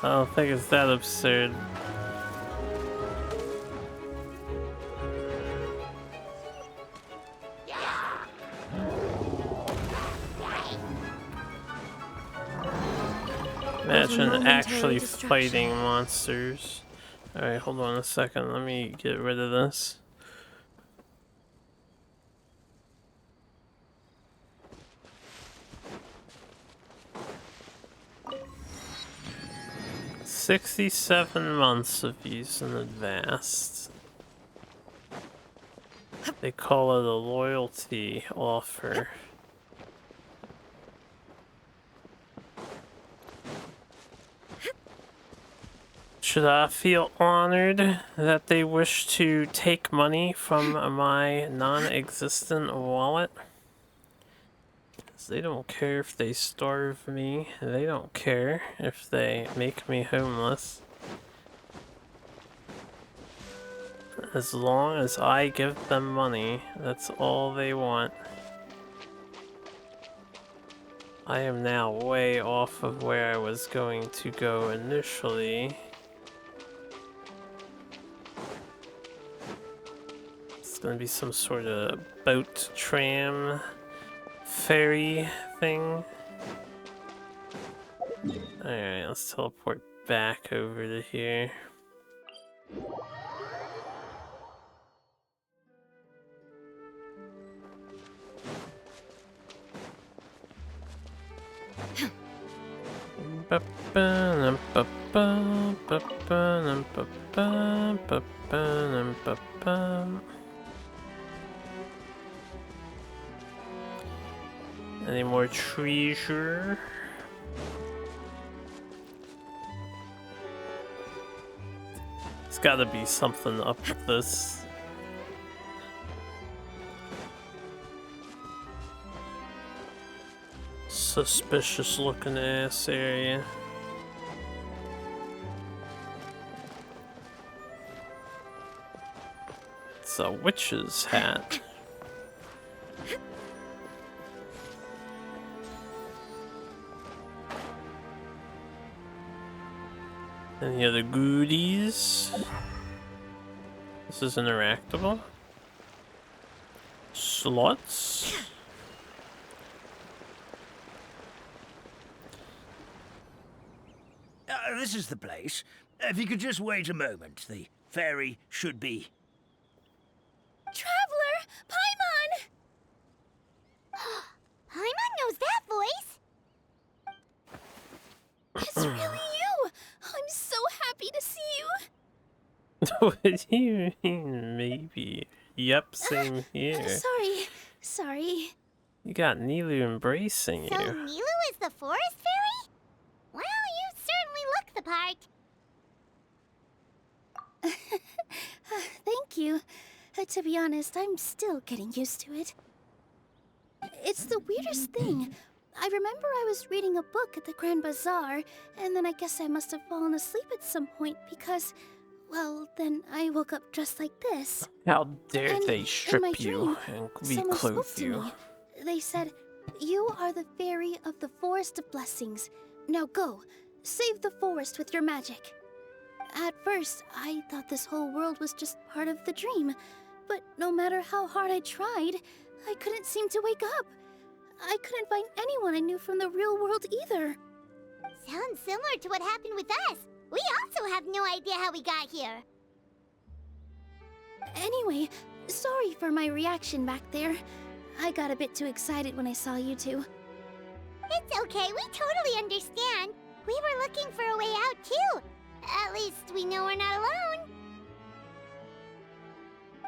I don't think it's that absurd. Imagine actually fighting monsters. Alright, hold on a second. Let me get rid of this. $67 of use in advanced. They call it a loyalty offer. Should I feel honored that they wish to take money from my non-existent wallet? 'Cause they don't care if they starve me. They don't care if they make me homeless. As long as I give them money, that's all they want. I am now way off of where I was going to go initially. It's gonna be some sort of boat, tram, ferry thing. Alright, let's teleport back over to here. Any more treasure? There's gotta be something up with this. Suspicious looking ass area. It's a witch's hat. Any other goodies? This is interactable. Slots. This is the place. If you could just wait a moment, the ferry should be... Traveler! Paimon! Paimon knows that voice! It's really you! I'm so happy to see you! What do you mean, maybe? Yep, same here. Sorry. You got Nilu embracing So you. Nilu is the forest fairy? Well, you certainly look the part. Thank you. To be honest, I'm still getting used to it. It's the weirdest thing. I remember I was reading a book at the Grand Bazaar, and then I guess I must have fallen asleep at some point because, well, then I woke up dressed like this. How dare And they in strip my you dream, and Someone spoke reclothe to you? me. They said, "You are the fairy of the Forest of Blessings. Now go, save the forest with your magic." At first, I thought this whole world was just part of the dream, but no matter how hard I tried, I couldn't seem to wake up. I couldn't find anyone I knew from the real world either. Sounds similar to what happened with us. We also have no idea how we got here. Anyway, sorry for my reaction back there. I got a bit too excited when I saw you two. It's okay, we totally understand. We were looking for a way out too. At least we know we're not alone.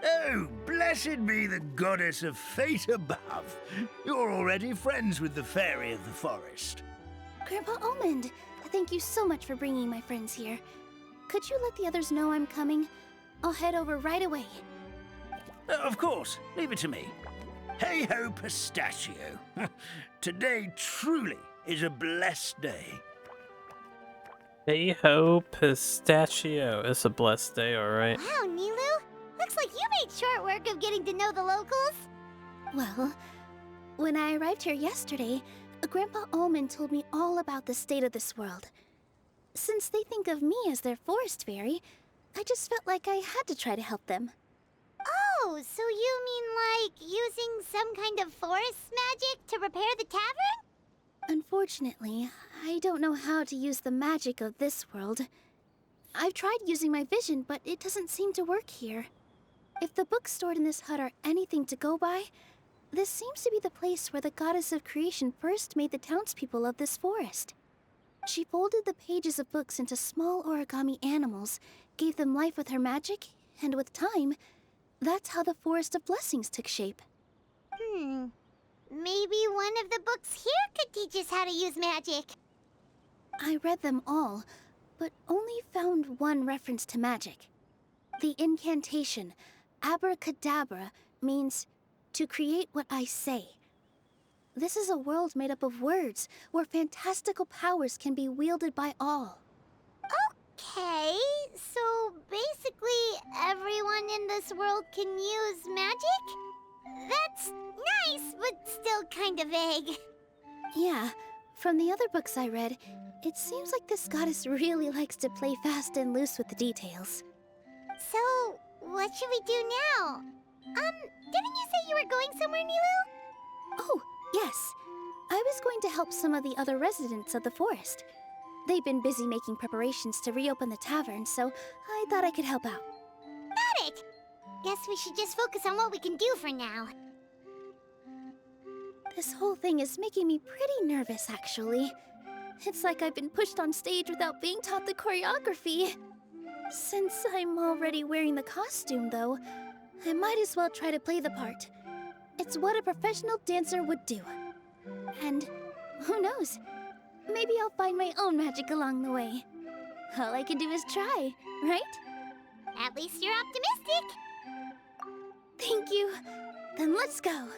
Oh, blessed be the goddess of fate above. You're already friends with the fairy of the forest. Grandpa Almond, thank you so much for bringing my friends here. Could you let the others know I'm coming? I'll head over right away. Of course, leave it to me. Hey ho, pistachio. Today truly is a blessed day. Hey ho, pistachio. It's a blessed day, alright. Wow, Nilu. Looks like you made short work of getting to know the locals. Well, when I arrived here yesterday, Grandpa Almond told me all about the state of this world. Since they think of me as their forest fairy, I just felt like I had to try to help them. Oh, so you mean like using some kind of forest magic to repair the tavern? Unfortunately, I don't know how to use the magic of this world. I've tried using my vision, but it doesn't seem to work here. If the books stored in this hut are anything to go by, this seems to be the place where the goddess of creation first made the townspeople of this forest. She folded the pages of books into small origami animals, gave them life with her magic, and with time, that's how the Forest of Blessings took shape. Maybe one of the books here could teach us how to use magic. I read them all, but only found one reference to magic. The incantation, abracadabra, means to create what I say. This is a world made up of words, where fantastical powers can be wielded by all. Okay, so basically everyone in this world can use magic? That's nice, but still kind of vague. Yeah, from the other books I read, it seems like this goddess really likes to play fast and loose with the details. So, what should we do now? Didn't you say you were going somewhere, Nilu? Oh, yes. I was going to help some of the other residents of the forest. They've been busy making preparations to reopen the tavern, so I thought I could help out. Got it! Guess we should just focus on what we can do for now. This whole thing is making me pretty nervous, actually. It's like I've been pushed on stage without being taught the choreography. Since I'm already wearing the costume, though, I might as well try to play the part. It's what a professional dancer would do. And who knows? Maybe I'll find my own magic along the way. All I can do is try, right? At least you're optimistic. Thank you. Then let's go.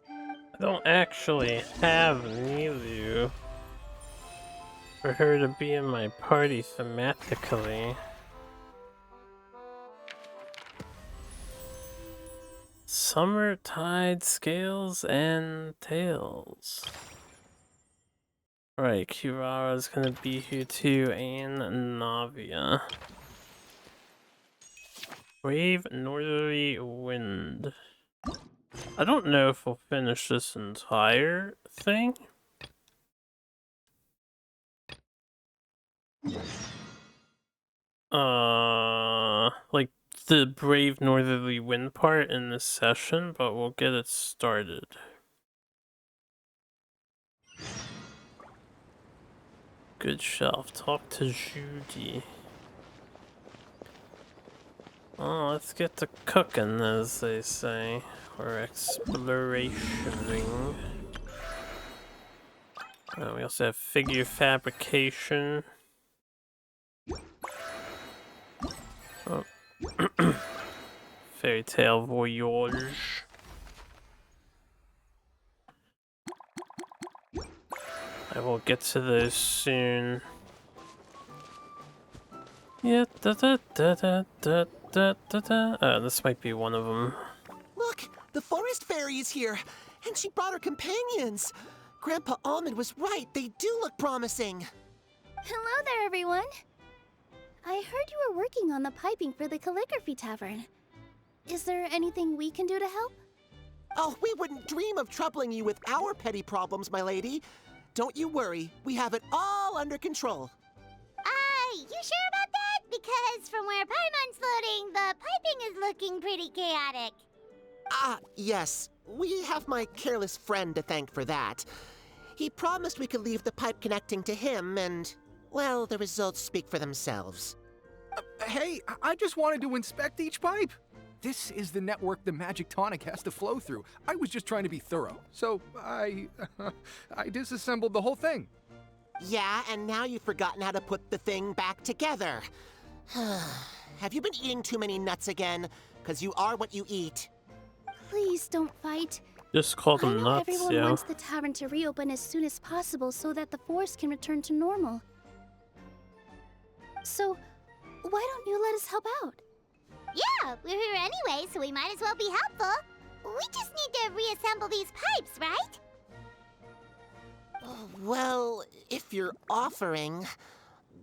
I don't actually have Nilu for her to be in my party thematically. Summertide scales and tails. Right, Kirara's gonna be here too, and Navia. Brave northerly wind. I don't know if we'll finish this entire thing. Like the brave northerly wind part in this session, but we'll get it started. Good shelf. Talk to Judy. Oh, let's get to cooking, as they say, or explorationing. We also have figure fabrication. Oh. Fairy tale voyage. I will get to those soon. Yeah, this might be one of them. Look, the forest fairy is here, and she brought her companions. Grandpa Almond was right, they do look promising. Hello there, everyone. I heard you were working on the piping for the calligraphy tavern. Is there anything we can do to help? Oh, we wouldn't dream of troubling you with our petty problems, my lady. Don't you worry, we have it all under control. You sure about that? Because from where Paimon's floating, the piping is looking pretty chaotic. Yes. We have my careless friend to thank for that. He promised we could leave the pipe connecting to him, and, well, the results speak for themselves. Hey, I just wanted to inspect each pipe. This is the network the magic tonic has to flow through. I was just trying to be thorough, so I disassembled the whole thing. Yeah, and now you've forgotten how to put the thing back together. Have you been eating too many nuts again? 'Cause you are what you eat. Please don't fight. Just call I them know nuts, everyone yo. wants the tavern to reopen as soon as possible so that the forest can return to normal. So, why don't you let us help out? Yeah, we're here anyway, so we might as well be helpful. We just need to reassemble these pipes, right? Well, if you're offering...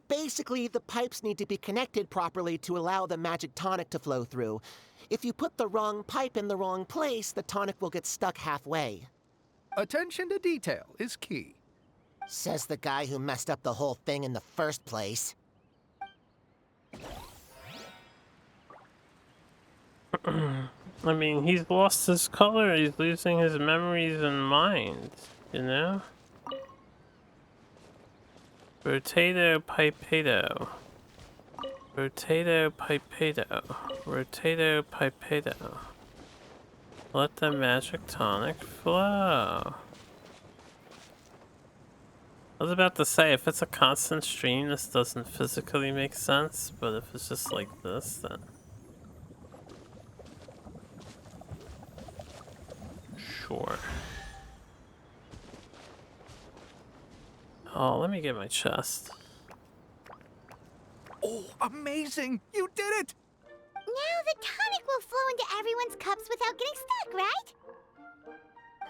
Basically, the pipes need to be connected properly to allow the magic tonic to flow through. If you put the wrong pipe in the wrong place, the tonic will get stuck halfway. Attention to detail is key. Says the guy who messed up the whole thing in the first place. I mean, he's lost his color, he's losing his memories and mind, you know? Rotato pipedo. Rotato pipedo. Rotato pipedo. Let the magic tonic flow. I was about to say, if it's a constant stream, this doesn't physically make sense, but if it's just like this, then... Sure. Oh, let me get my chest. Oh, amazing! You did it! Now the tonic will flow into everyone's cups without getting stuck, right?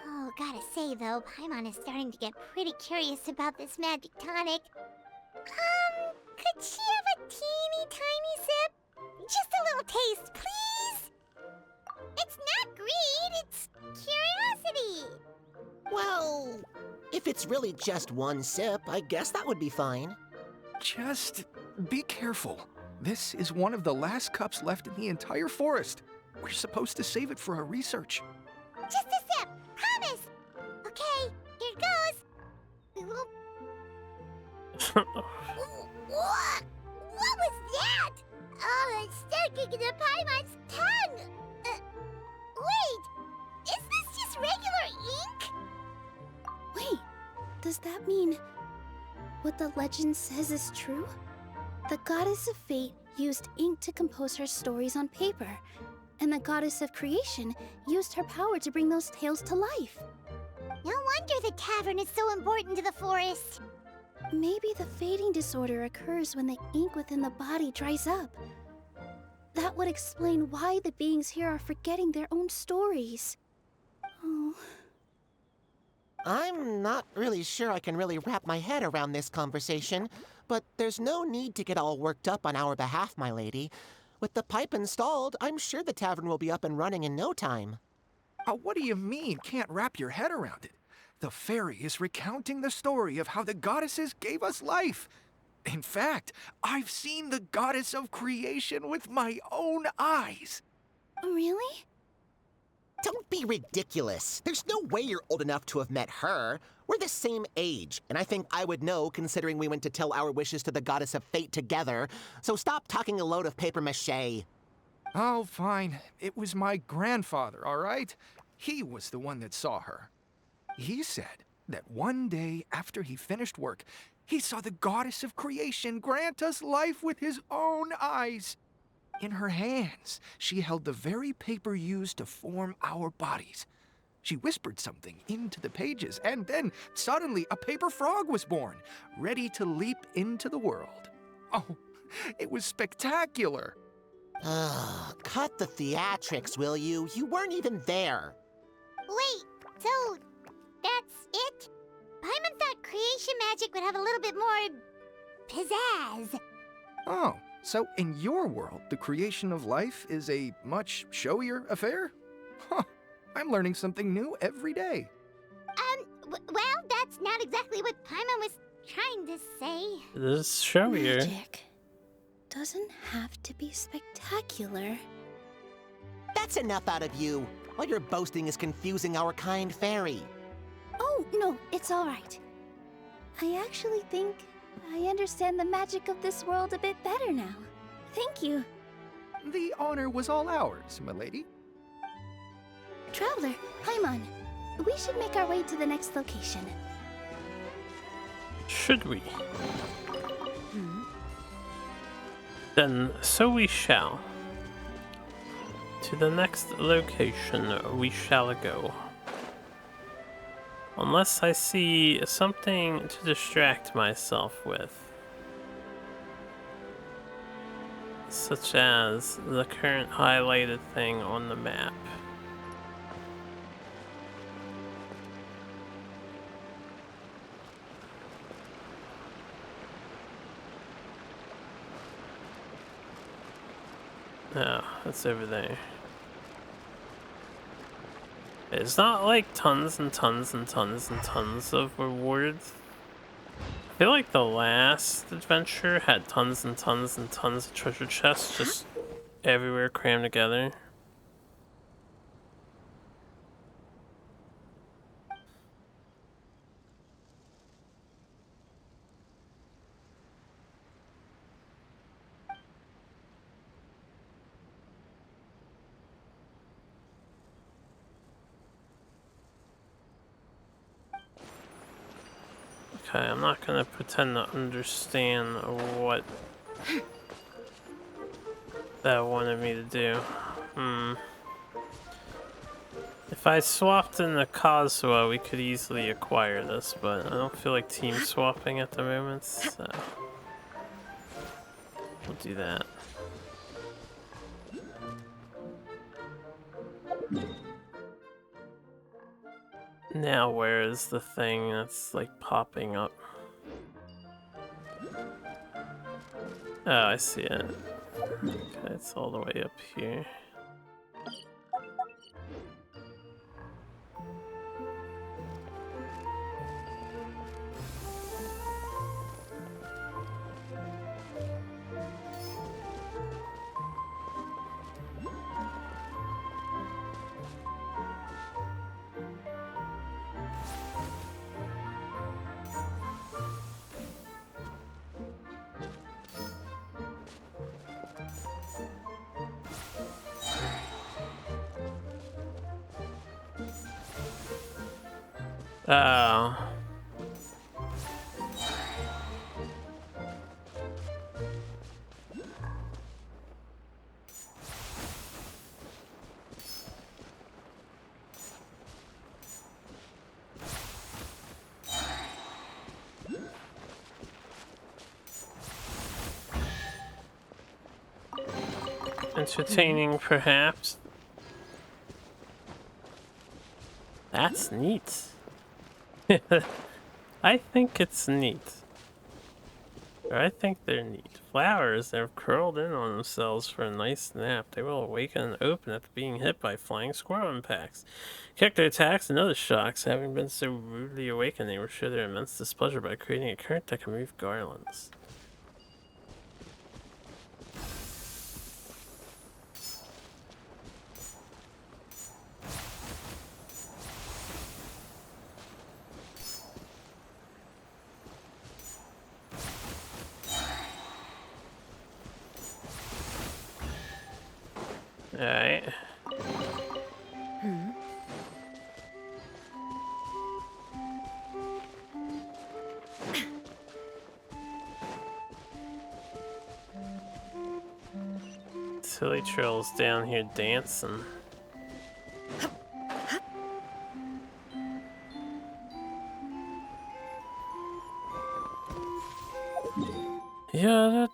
Oh, gotta say though, Paimon is starting to get pretty curious about this magic tonic. Could she have a teeny tiny sip? Just a little taste, please? It's not greed, it's curiosity. Well, if it's really just one sip, I guess that would be fine. Just be careful. This is one of the last cups left in the entire forest. We're supposed to save it for our research. Just a sip, promise. Okay, here goes. What? What was that? Oh, it's sticking in the Paimon's tongue. Wait, is this just regular ink? Wait, does that mean what the legend says is true? The goddess of fate used ink to compose her stories on paper, and the goddess of creation used her power to bring those tales to life. No wonder the tavern is so important to the forest. Maybe the fading disorder occurs when the ink within the body dries up. That would explain why the beings here are forgetting their own stories. Oh. I'm not really sure I can really wrap my head around this conversation, but there's no need to get all worked up on our behalf, my lady. With the pipe installed, I'm sure the tavern will be up and running in no time. What do you mean, can't wrap your head around it? The fairy is recounting the story of how the goddesses gave us life. In fact, I've seen the goddess of creation with my own eyes. Really? Don't be ridiculous. There's no way you're old enough to have met her. We're the same age, and I think I would know considering we went to tell our wishes to the goddess of fate together. So stop talking a load of papier-mâché. Oh, fine. It was my grandfather, all right? He was the one that saw her. He said that one day after he finished work, he saw the goddess of creation grant us life with his own eyes. In her hands, she held the very paper used to form our bodies. She whispered something into the pages, and then suddenly a paper frog was born, ready to leap into the world. Oh, it was spectacular. Cut the theatrics, will you? You weren't even there. Wait, so that's it? Paimon thought creation magic would have a little bit more pizzazz. Oh, so in your world, the creation of life is a much showier affair? Huh, I'm learning something new every day. Well, that's not exactly what Paimon was trying to say. This is showier. Magic doesn't have to be spectacular. That's enough out of you. All your boasting is confusing our kind fairy. Oh, no, it's all right. I actually think I understand the magic of this world a bit better now. Thank you. The honor was all ours, milady. Traveler, Paimon, we should make our way to the next location. Should we? Then so we shall. To the next location we shall go. Unless I see something to distract myself with. Such as the current highlighted thing on the map. Oh, that's over there. It's not like tons and tons and tons and tons of rewards. I feel like the last adventure had tons and tons and tons of treasure chests just everywhere crammed together. Okay, I'm not gonna pretend to understand what that wanted me to do. If I swapped in the Kazuha, we could easily acquire this, but I don't feel like team swapping at the moment, so we'll do that. Now where is the thing that's like popping up? Oh, I see it. Okay, it's all the way up here. Oh. Entertaining, perhaps. That's neat. I think it's neat. Or I think they're neat. Flowers that have curled in on themselves for a nice nap. They will awaken and open after being hit by flying squirrel impacts. Character attacks and other shocks, having been so rudely awakened, they will show their immense displeasure by creating a current that can move garlands. Alright. Silly Trill's down here dancing. You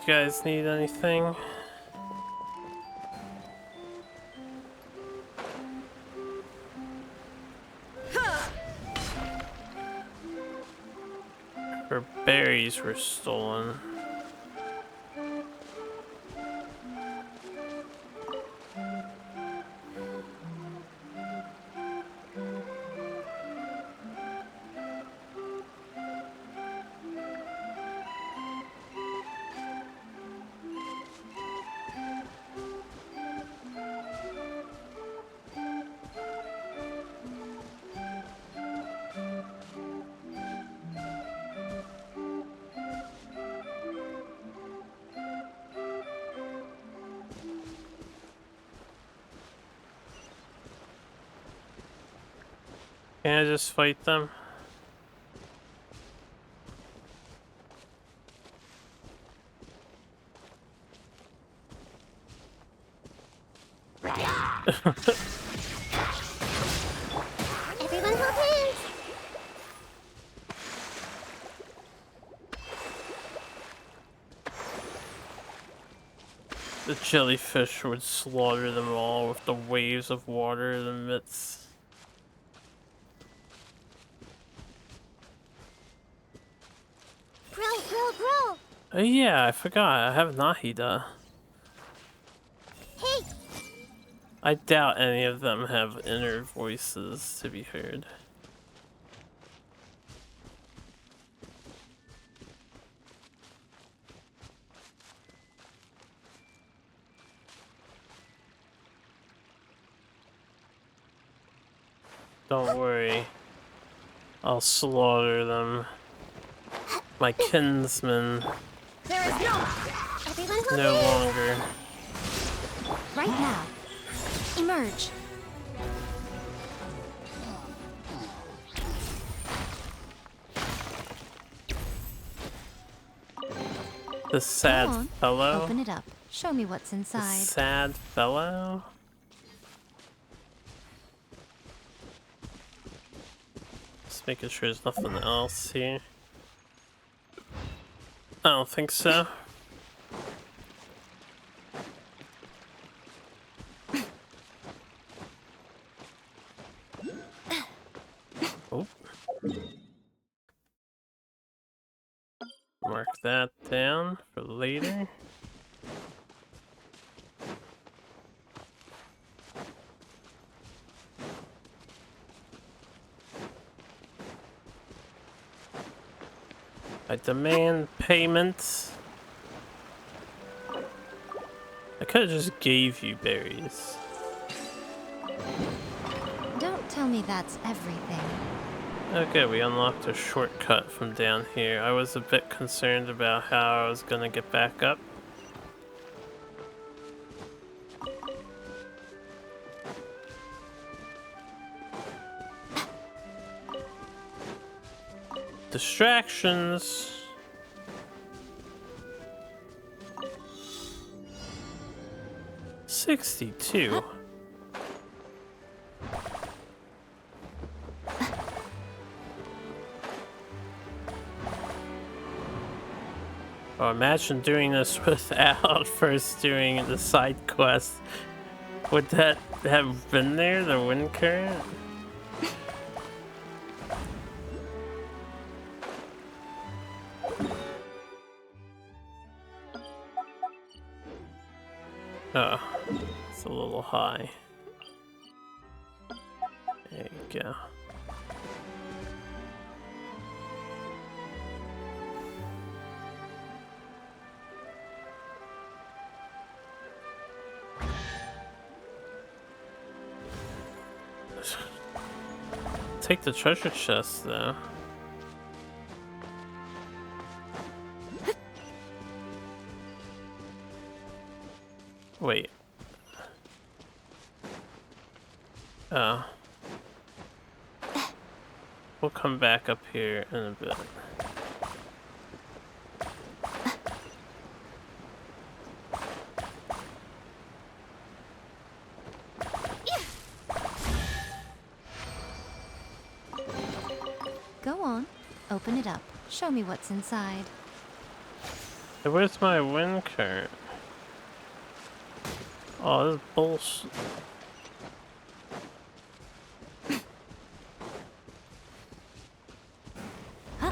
guys need anything? Her berries were stolen. Can I just fight them? Everyone hold hands. The jellyfish would slaughter them all with the waves of water it emits. Grow, grow, grow. Oh yeah, I forgot. I have Nahida. Hey, I doubt any of them have inner voices to be heard. Don't worry. I'll slaughter them. My kinsmen there is no. Everyone hold no hands. longer. Right now. Emerge. The sad Come on, fellow? Open it up. Show me what's The inside. sad fellow? Just making sure there's nothing else here. I don't think so. Oh. Mark that down for later. I demand payment. I could have just gave you berries. Don't tell me that's everything. Okay, we unlocked a shortcut from down here. I was a bit concerned about how I was gonna get back up. Distractions. $62. Oh, imagine doing this without first doing the side quest. Would that have been there, the wind current? Oh, it's a little high. There you go. Take the treasure chest though. Wait. Oh. We'll come back up here in a bit. Go on. Open it up. Show me what's inside. Hey, where's my wind current? Oh, this is bullshit. I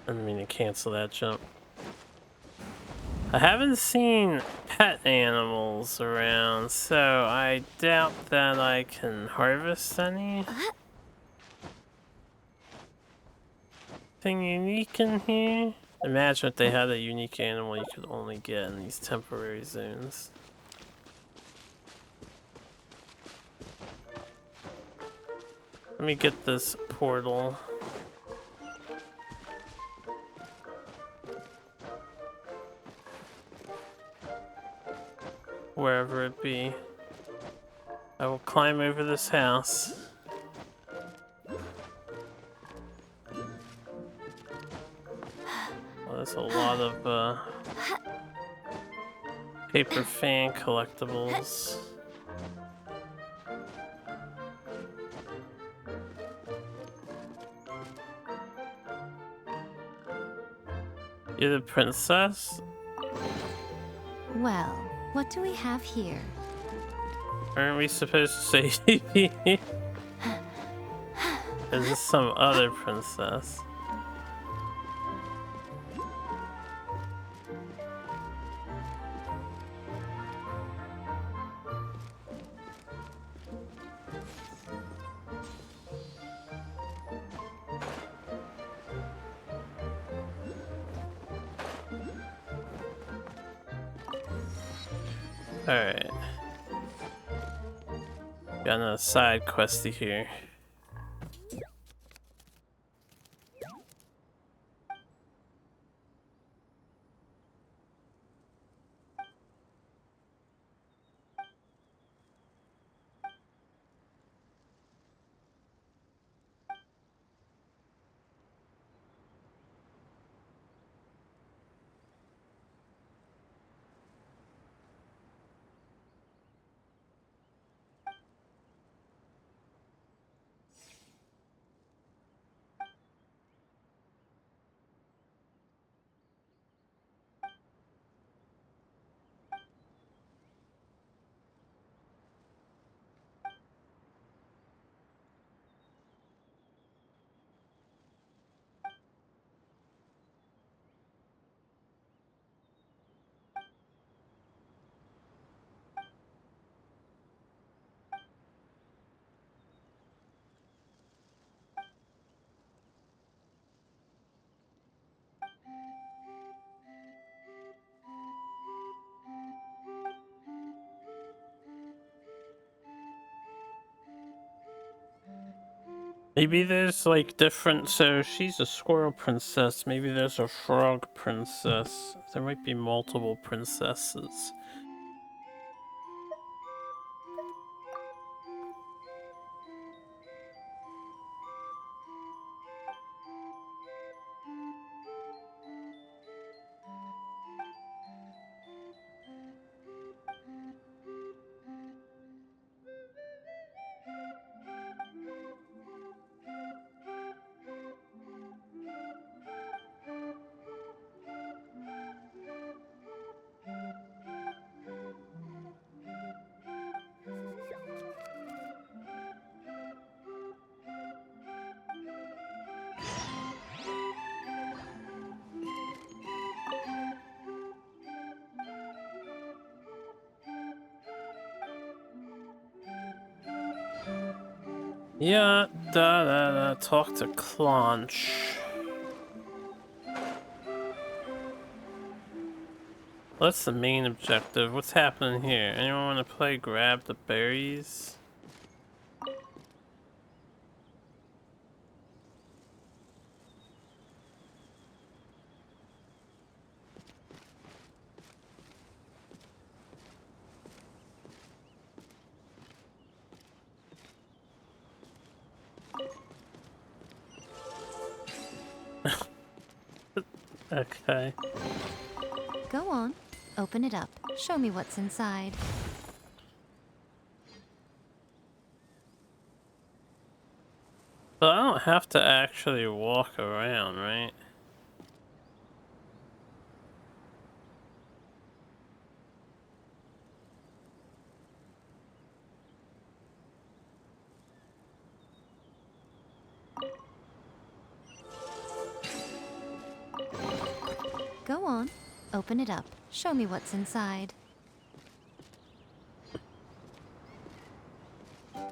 didn't mean to cancel that jump. I haven't seen pet animals around, so I doubt that I can harvest any. Anything unique in here? Imagine if they had a unique animal you could only get in these temporary zones. Let me get this portal. Wherever it be. I will climb over this house. Well, there's a lot of paper fan collectibles. You're the princess? Well, what do we have here? Aren't we supposed to say Is this some other princess? Alright. Got another side questy here. Maybe there's like different, so she's a squirrel princess, maybe there's a frog princess. There might be multiple princesses. Yeah, talk to Clanch. What's the main objective? What's happening here? Anyone want to play grab the berries? Okay. Go on, open it up. Show me what's inside. But I don't have to actually walk around, right? Go on, open it up. Show me what's inside.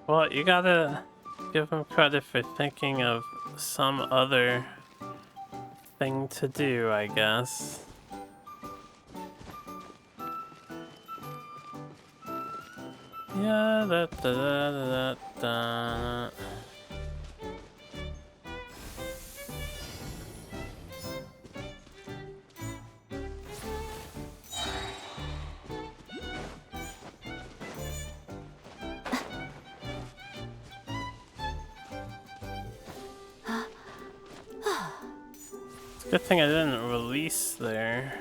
Well, you gotta give him credit for thinking of some other thing to do, I guess. Yeah, da. Good thing I didn't release there.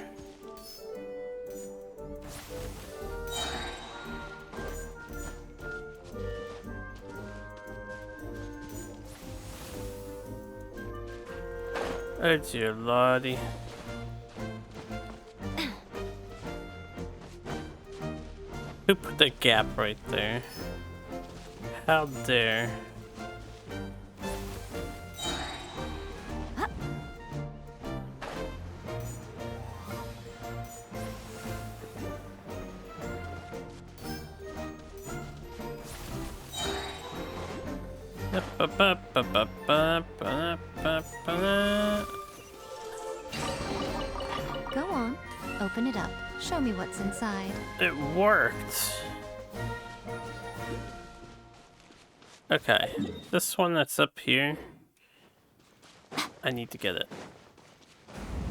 Oh dear lordy. Who put the gap right there? How dare? Go on, open it up. Show me what's inside. It worked. Okay, this one that's up here, I need to get it.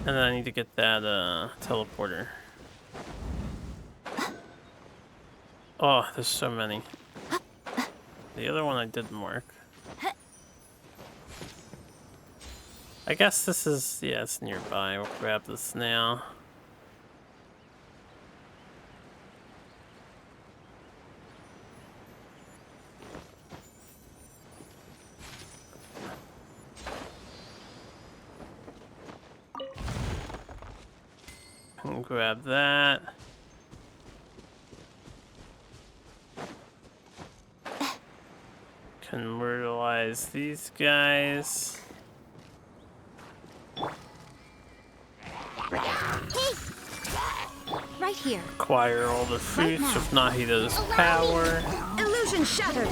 And then I need to get that teleporter. Oh, there's so many. The other one I didn't work. I guess this is, yeah, it's nearby. We'll grab this now. And grab that. Convertilize these guys. Right here. Acquire all the fruits of Nahida's power. Illusion shattered.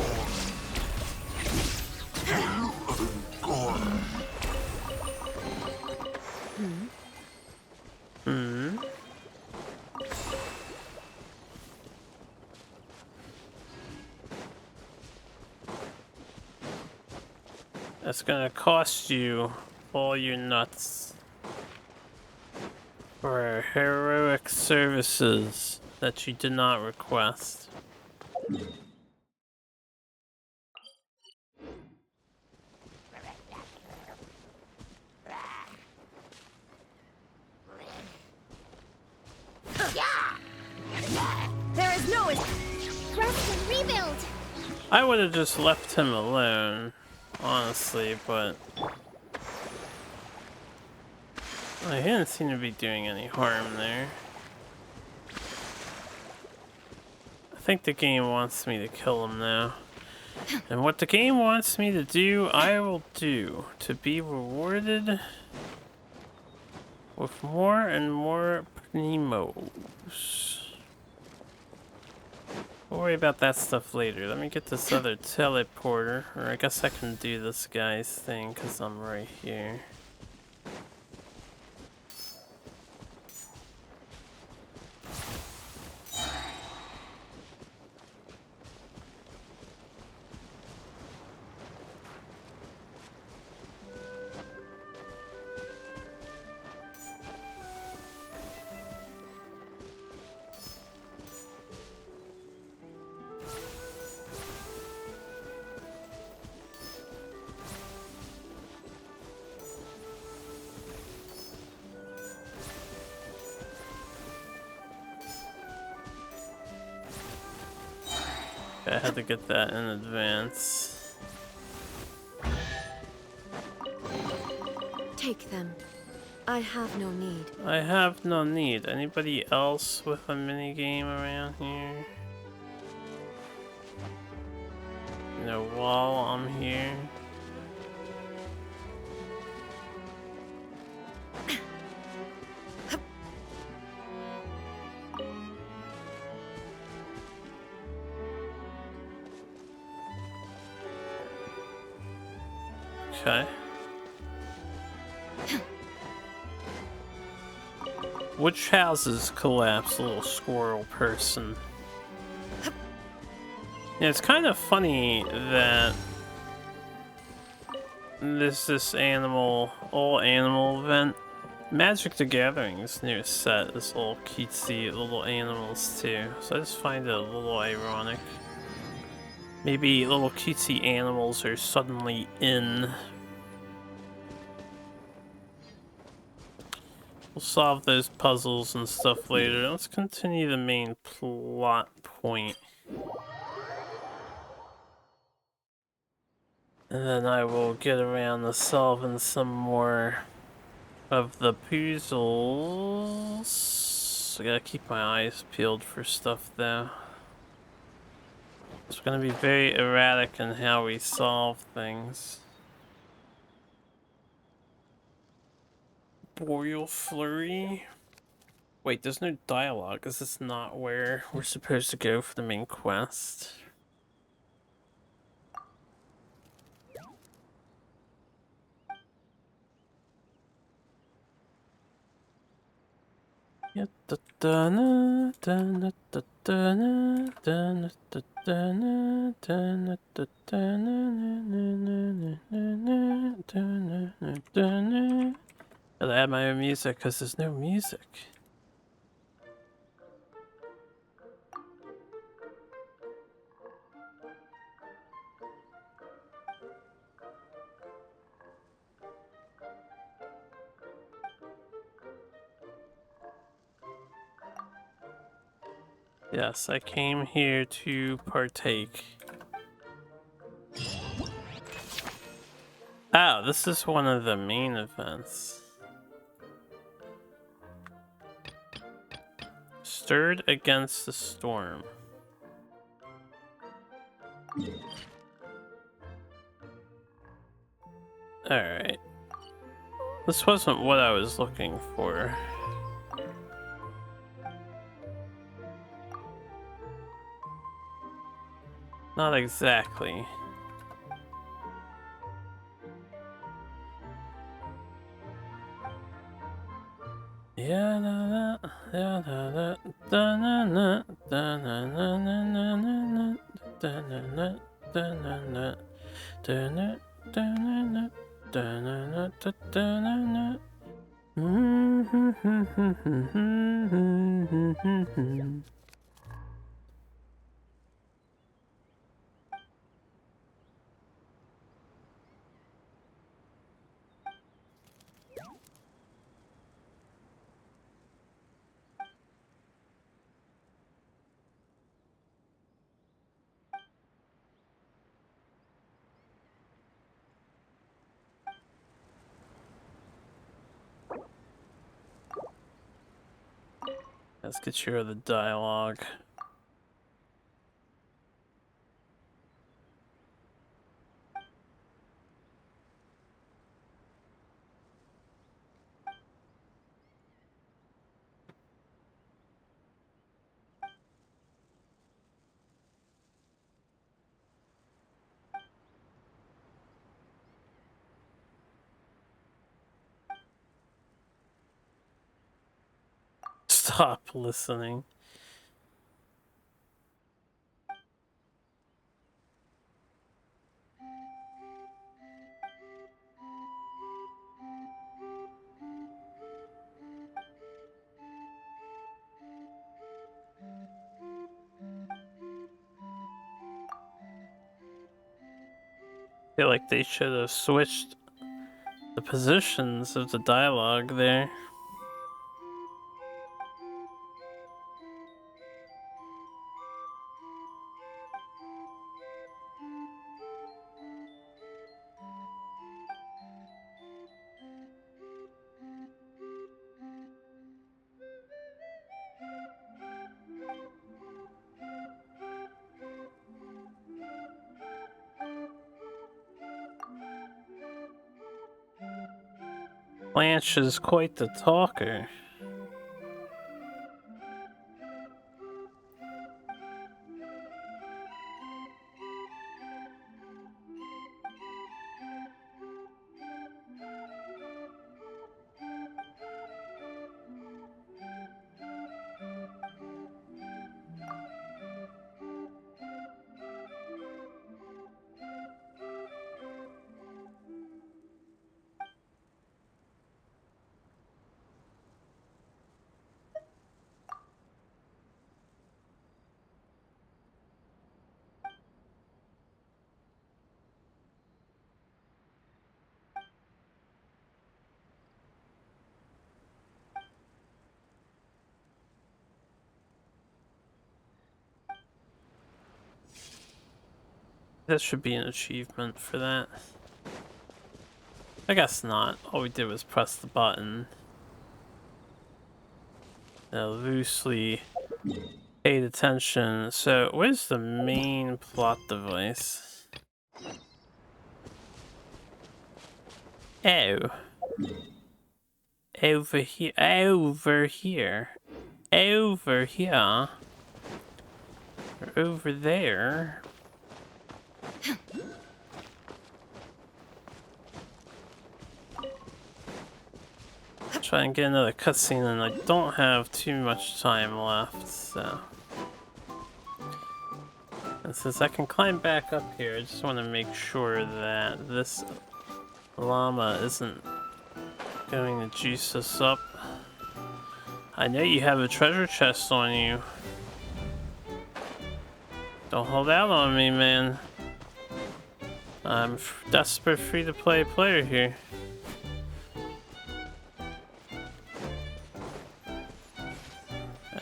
That's gonna cost you all your nuts for heroic services that you did not request. There is no rest and rebuild. I would have just left him alone, honestly, but he didn't seem to be doing any harm there. I think the game wants me to kill him now. And what the game wants me to do, I will do, to be rewarded with more and more primos. We'll worry about that stuff later. Let me get this other teleporter, or I guess I can do this guy's thing because I'm right here. I had to get that in advance. Take them. I have no need. I have no need. Anybody else with a minigame around here? You know, while I'm here. Okay. Which houses collapse, little squirrel person? Yeah, it's kind of funny that there's this all animal event. Magic the Gathering's new set is all cutesy little animals too, so I just find it a little ironic. Maybe little cutesy animals are suddenly in. We'll solve those puzzles and stuff later. Let's continue the main plot point. And then I will get around to solving some more of the puzzles. I gotta keep my eyes peeled for stuff though. It's gonna be very erratic in how we solve things. Boreal Flurry? Wait, there's no dialogue. Is this not where we're supposed to go for the main quest? Gotta add my own music because there's no music. Yes, I came here to partake. Oh, this is one of the main events. Stirred against the storm. Alright. This wasn't what I was looking for. Not exactly. Yeah, da da da da da da da da. Let's get rid of the dialogue. Stop listening. Feel like they should have switched the positions of the dialogue there. Blanche is quite the talker. That should be an achievement for that. I guess not. All we did was press the button. Loosely paid attention. So, where's the main plot device? Oh. Over here. Over here. Over here. Or over there. Try and get another cutscene, and I don't have too much time left, so. And since I can climb back up here, I just want to make sure that this llama isn't going to juice us up. I know you have a treasure chest on you. Don't hold out on me, man. I'm desperate free-to-play player here.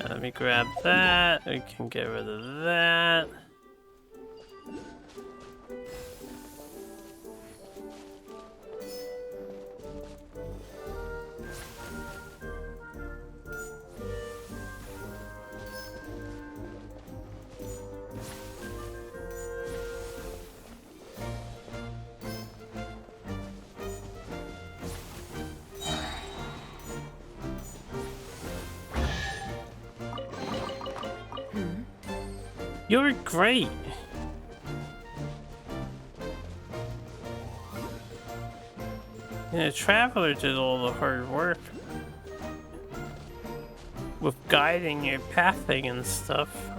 Let me grab that. We can get rid of that. You're great. Traveler did all the hard work with guiding your pathing and stuff.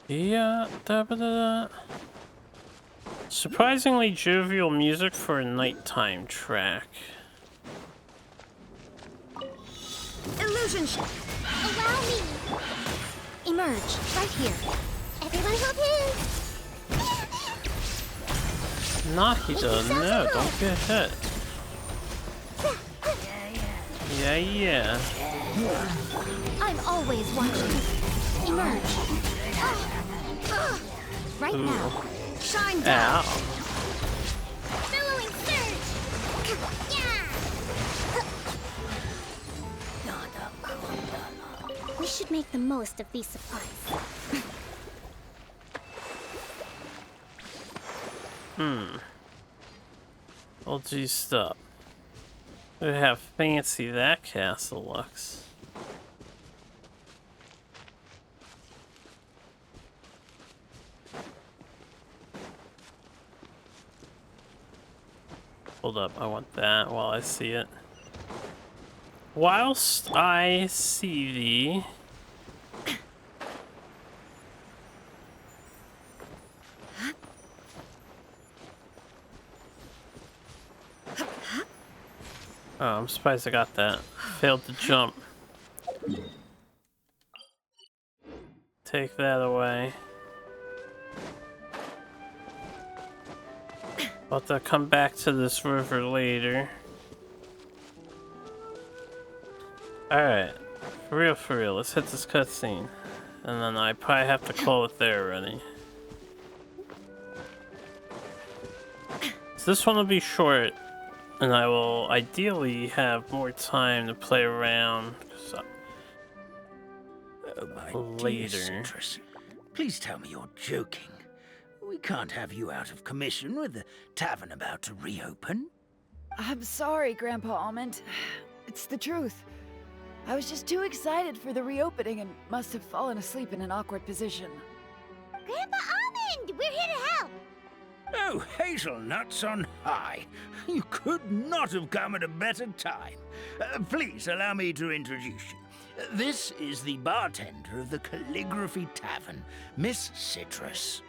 Yeah, da-ba-da-da. Surprisingly jovial music for a nighttime track. Illusion ship! Allow me! Emerge, right here. Everyone hold his! Nahida, no, don't get hit. Yeah. I'm always watching. Emerge. Right Ooh. now. Shine down. Ow. Billowing surge! Yeah! We should make the most of these supplies. All juiced up. Look at how fancy that castle looks. Hold up, I want that while I see it. Whilst I see thee. Oh, I'm surprised I got that. Failed to jump. Take that away. I'll have to come back to this river later. Alright. For real, let's hit this cutscene. And then I probably have to call it there already. So this one will be short. And I will ideally have more time to play around Oh, my later. dear Citrus. Please tell me you're joking. We can't have you out of commission with the tavern about to reopen. I'm sorry, Grandpa Almond. It's the truth. I was just too excited for the reopening and must have fallen asleep in an awkward position. Grandpa Almond! We're here to help! Oh, hazelnuts on high. You could not have come at a better time. Please allow me to introduce you. This is the bartender of the Calligraphy Tavern, Miss Citrus.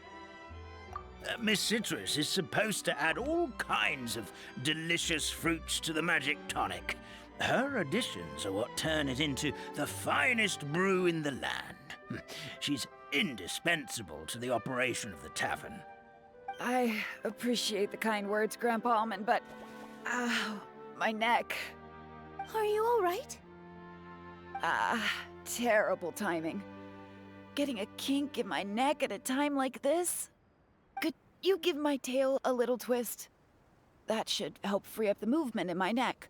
Miss Citrus is supposed to add all kinds of delicious fruits to the magic tonic. Her additions are what turn it into the finest brew in the land. She's indispensable to the operation of the tavern. I appreciate the kind words, Grandpa Almond, but... my neck. Are you all right? Terrible timing. getting a kink in my neck at a time like this. Could you give my tail a little twist? That should help free up the movement in my neck.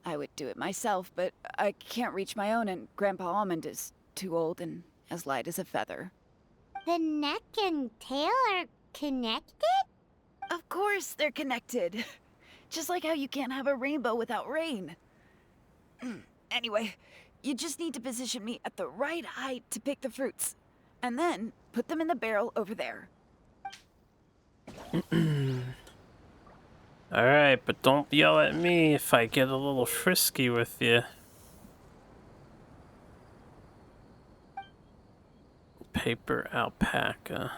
I would do it myself, but I can't reach my own, and Grandpa Almond is too old and as light as a feather. The neck and tail are connected? Of course they're connected. Just like how you can't have a rainbow without rain. Anyway, you just need to position me at the right height to pick the fruits. And then put them in the barrel over there. Alright, but don't yell at me if I get a little frisky with you. Paper alpaca.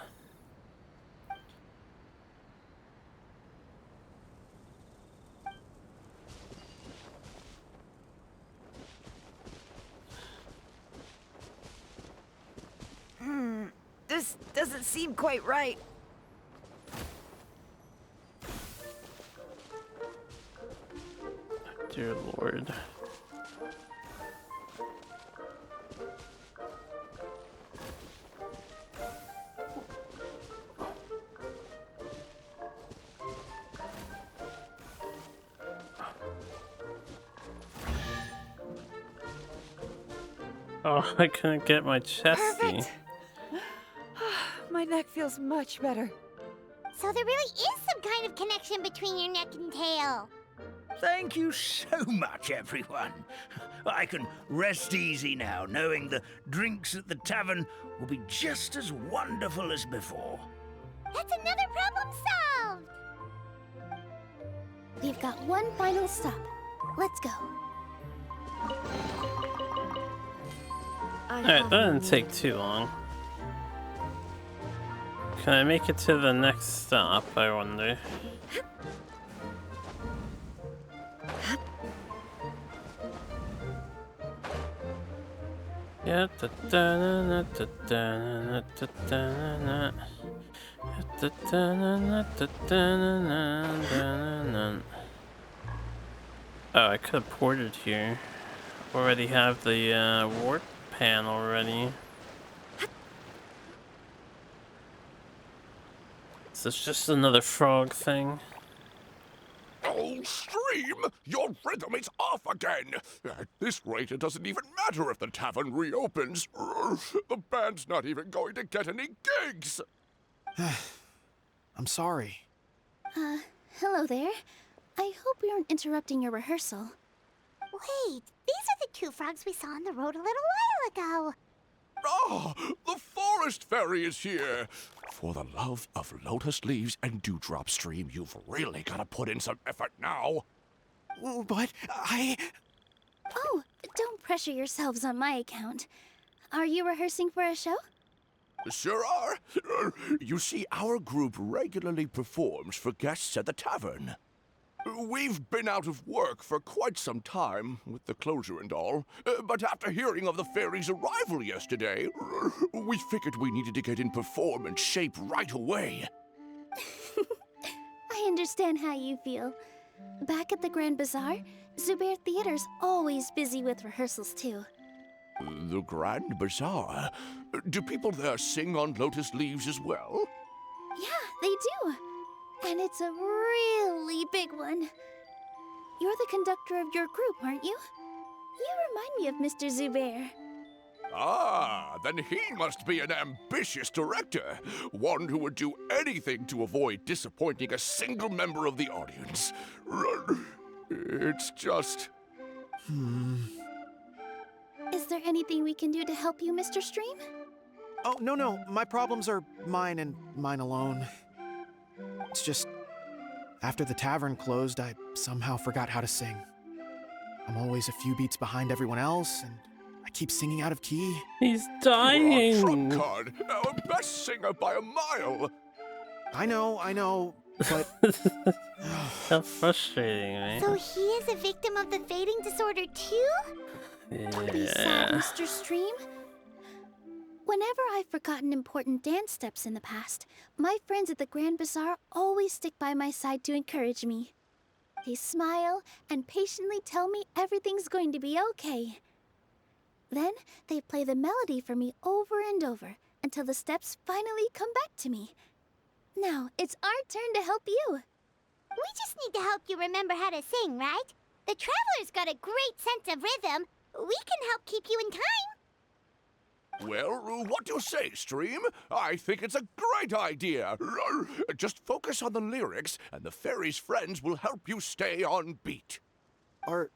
This doesn't seem quite right. Dear Lord. Oh, I couldn't get my chesty. Perfect. My neck feels much better. So there really is some kind of connection between your neck and tail. Thank you so much, everyone. I can rest easy now, knowing the drinks at the tavern will be just as wonderful as before. That's another problem solved! We've got one final stop. Let's go. Alright, that didn't take too long. Can I make it to the next stop, I wonder? Yeah, oh, I could have ported here. Already have the warp pan already. Is this just another frog thing? Oh, Stream! Your rhythm is off again! At this rate, it doesn't even matter if the tavern reopens. The band's not even going to get any gigs! I'm sorry. Hello there. I hope we aren't interrupting your rehearsal. Wait, these are the two frogs we saw on the road a little while ago. Ah, the forest fairy is here! For the love of lotus leaves and dewdrop, Stream, you've really got to put in some effort now. But Oh, don't pressure yourselves on my account. Are you rehearsing for a show? Sure are. You see, our group regularly performs for guests at the tavern. We've been out of work for quite some time, with the closure and all, but after hearing of the fairy's arrival yesterday, we figured we needed to get in performance shape right away. I understand how you feel. Back at the Grand Bazaar, Zubair Theater's always busy with rehearsals too. The Grand Bazaar? Do people there sing on lotus leaves as well? Yeah, they do. And it's a really big one. You're the conductor of your group, aren't you? You remind me of Mr. Zubair. Ah, then he must be an ambitious director. One who would do anything to avoid disappointing a single member of the audience. It's just... Is there anything we can do to help you, Mr. Stream? Oh, no. My problems are mine and mine alone. It's just, after the tavern closed, I somehow forgot how to sing. I'm always a few beats behind everyone else, and I keep singing out of key. He's dying! Trump card, our best singer by a mile! I know, but... How frustrating, man. So he is a victim of the fading disorder too? Don't be sad, Mr. Stream. Whenever I've forgotten important dance steps in the past, my friends at the Grand Bazaar always stick by my side to encourage me. They smile and patiently tell me everything's going to be okay. Then they play the melody for me over and over until the steps finally come back to me. Now, it's our turn to help you. We just need to help you remember how to sing, right? The Traveler's got a great sense of rhythm. We can help keep you in time. Well, what do you say, Stream? I think it's a great idea. Just focus on the lyrics, and the fairy's friends will help you stay on beat. Are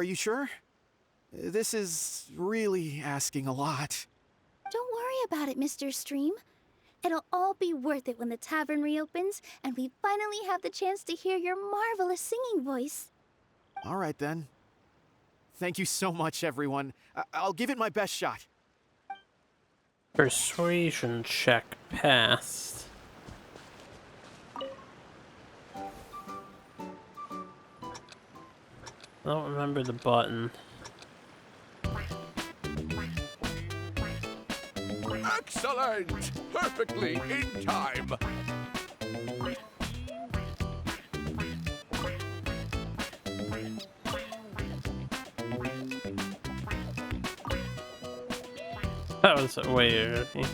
you sure? This is really asking a lot. Don't worry about it, Mr. Stream. It'll all be worth it when the tavern reopens and we finally have the chance to hear your marvelous singing voice. All right, then. Thank you so much, everyone. I'll give it my best shot. Persuasion check passed. I don't remember the button. Excellent! Perfectly in time. That was way early.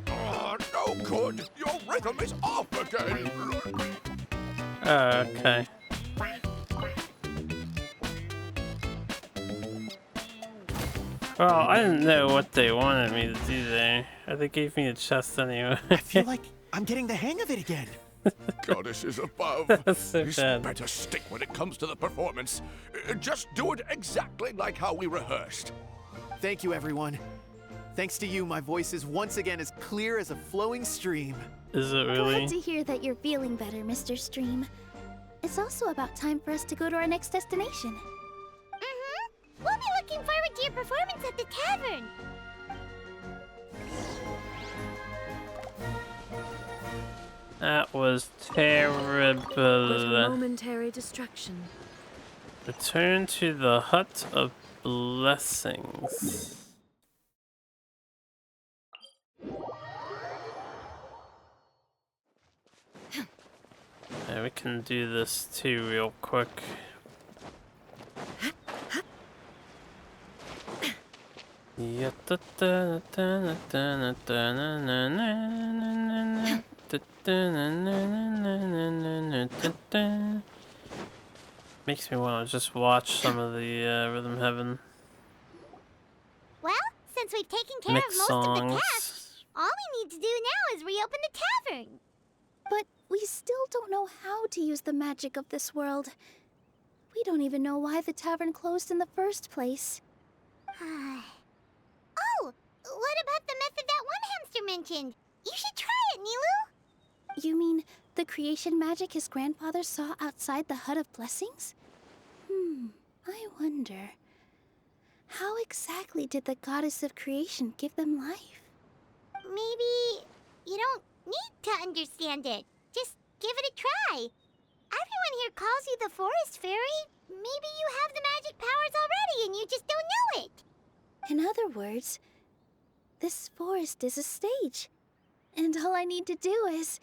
Oh, no good! Your rhythm is off again! Okay. Well, I didn't know what they wanted me to do there. They gave me a chest anyway. I feel like I'm getting the hang of it again. Goddesses above. That's so This bad. better stick when it comes to the performance. Just do it exactly like how we rehearsed. Thank you, everyone. Thanks to you, my voice is once again as clear as a flowing stream. Is it really? Glad to hear that you're feeling better, Mr. Stream. It's also about time for us to go to our next destination. We'll be looking forward to your performance at the tavern. That was But a terrible. momentary distraction. Return to the Hut of Blessings. Yeah, we can do this too real quick. Makes me want to just watch some of the Rhythm Heaven Well, since we've taken care mix of most of the songs. tasks, all we need to do now is reopen the tavern. But we still don't know how to use the magic of this world. We don't even know why the tavern closed in the first place. Oh, what about the method that one hamster mentioned? You should try it, Nilu. You mean the creation magic his grandfather saw outside the Hut of Blessings? I wonder. How exactly did the goddess of creation give them life? Maybe you don't need to understand it. Just give it a try. Everyone here calls you the Forest Fairy. Maybe you have the magic powers already and you just don't know it. In other words, this forest is a stage. And all I need to do is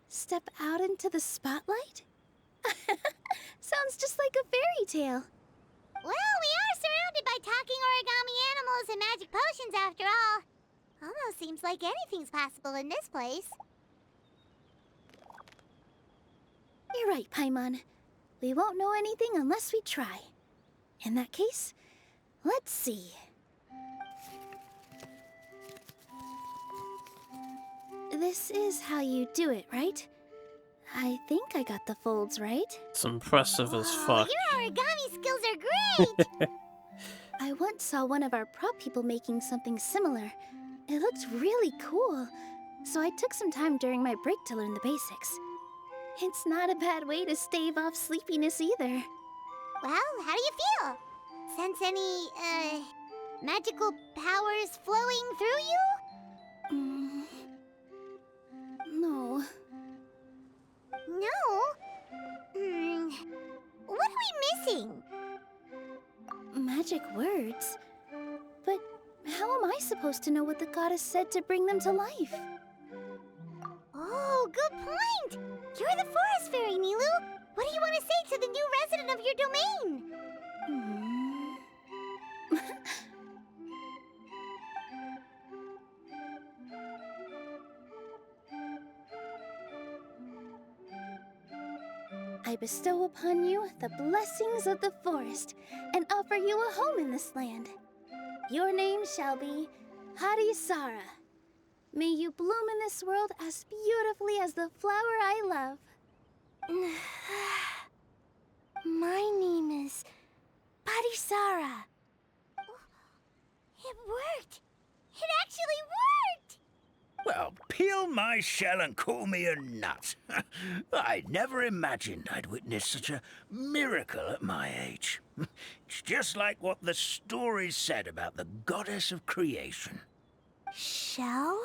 step out into the spotlight? Sounds just like a fairy tale. Well, we are surrounded by talking origami animals and magic potions after all. Almost seems like anything's possible in this place. You're right, Paimon. We won't know anything unless we try. In that case, let's see. This is how you do it, right? I think I got the folds right. It's impressive as Whoa, fuck. your origami skills are great! I once saw one of our prop people making something similar. It looked really cool, so I took some time during my break to learn the basics. It's not a bad way to stave off sleepiness either. Well, how do you feel? Sense any, magical powers flowing through you? No. No? What are we missing? Magic words. But how am I supposed to know what the goddess said to bring them to life? Oh, good point! You're the forest fairy, Nilu! What do you want to say to the new resident of your domain? I bestow upon you the blessings of the forest and offer you a home in this land. Your name shall be Harisara. May you bloom in this world as beautifully as the flower I love. My name is Parisara. It worked! It actually worked! Well, peel my shell and call me a nut. I never imagined I'd witness such a miracle at my age. It's just like what the stories said about the goddess of creation. Shell?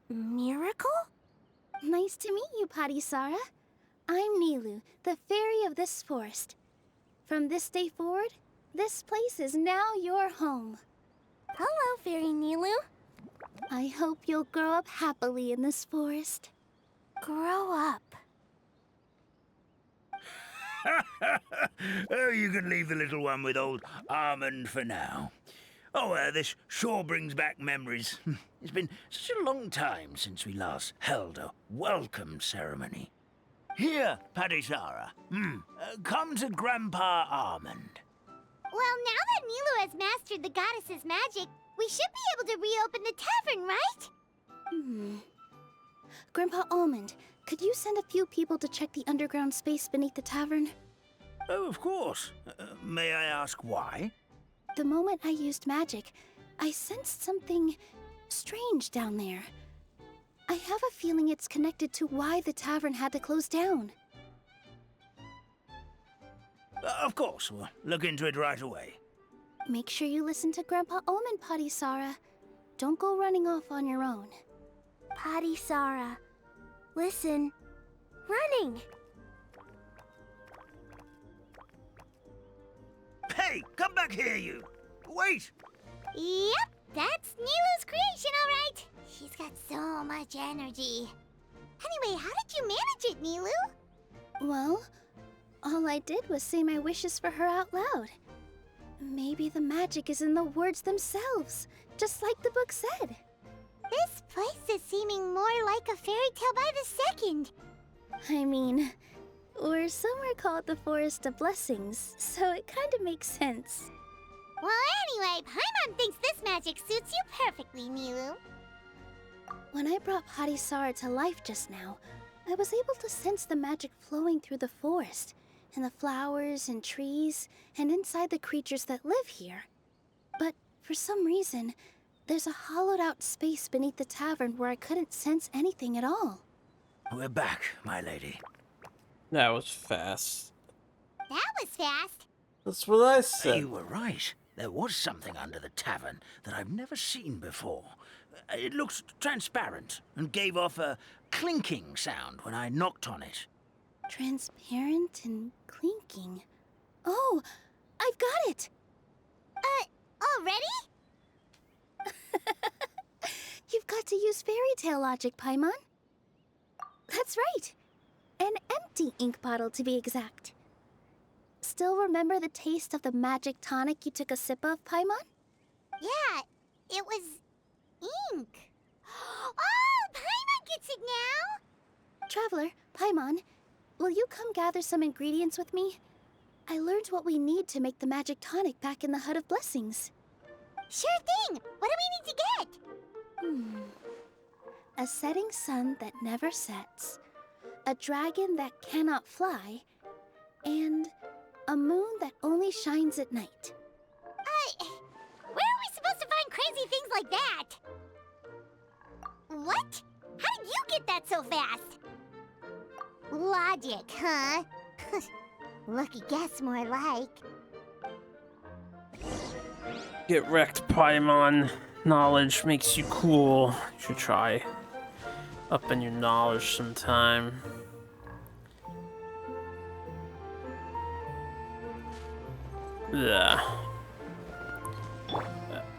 Miracle? Nice to meet you, Parisara. I'm Nilu, the fairy of this forest. From this day forward, this place is now your home. Hello, Fairy Nilu. I hope you'll grow up happily in this forest. Grow up. Oh, you can leave the little one with old Almond for now. Oh, this sure brings back memories. It's been such a long time since we last held a welcome ceremony. Here, Parisara. Come to Grandpa Almond. Well, now that Nilu has mastered the goddess's magic, we should be able to reopen the tavern, right? Grandpa Almond, could you send a few people to check the underground space beneath the tavern? Oh, of course. May I ask why? The moment I used magic, I sensed something strange down there. I have a feeling it's connected to why the tavern had to close down. Of course, we'll look into it right away. Make sure you listen to Grandpa Almond, Parisara. Don't go running off on your own. Parisara, listen. Running! Hey, come back here, you! Wait! Yep, that's Nilu's creation, all right. She's got so much energy. Anyway, how did you manage it, Nilu? Well, all I did was say my wishes for her out loud. Maybe the magic is in the words themselves, just like the book said. This place is seeming more like a fairy tale by the second. I mean, we're somewhere called the Forest of Blessings, so it kind of makes sense. Well, anyway, Paimon thinks this magic suits you perfectly, Nilu. When I brought Parisara to life just now, I was able to sense the magic flowing through the forest, and the flowers and trees, and inside the creatures that live here. But for some reason, there's a hollowed-out space beneath the tavern where I couldn't sense anything at all. We're back, my lady. That was fast. That was fast. That's what I said. You were right. There was something under the tavern that I've never seen before. It looked transparent and gave off a clinking sound when I knocked on it. Transparent and clinking. Oh, I've got it! Already? You've got to use fairy tale logic, Paimon. That's right. An empty ink bottle, to be exact. Still remember the taste of the magic tonic you took a sip of, Paimon? Yeah, it was ink. Oh, Paimon gets it now! Traveler, Paimon, will you come gather some ingredients with me? I learned what we need to make the magic tonic back in the Hut of Blessings. Sure thing! What do we need to get? A setting sun that never sets, a dragon that cannot fly, and a moon that only shines at night. Where are we supposed to find crazy things like that? What? How did you get that so fast? Logic, huh? Lucky guess, more like. Get wrecked, Paimon. Knowledge makes you cool. You should try upping your knowledge sometime. Yeah.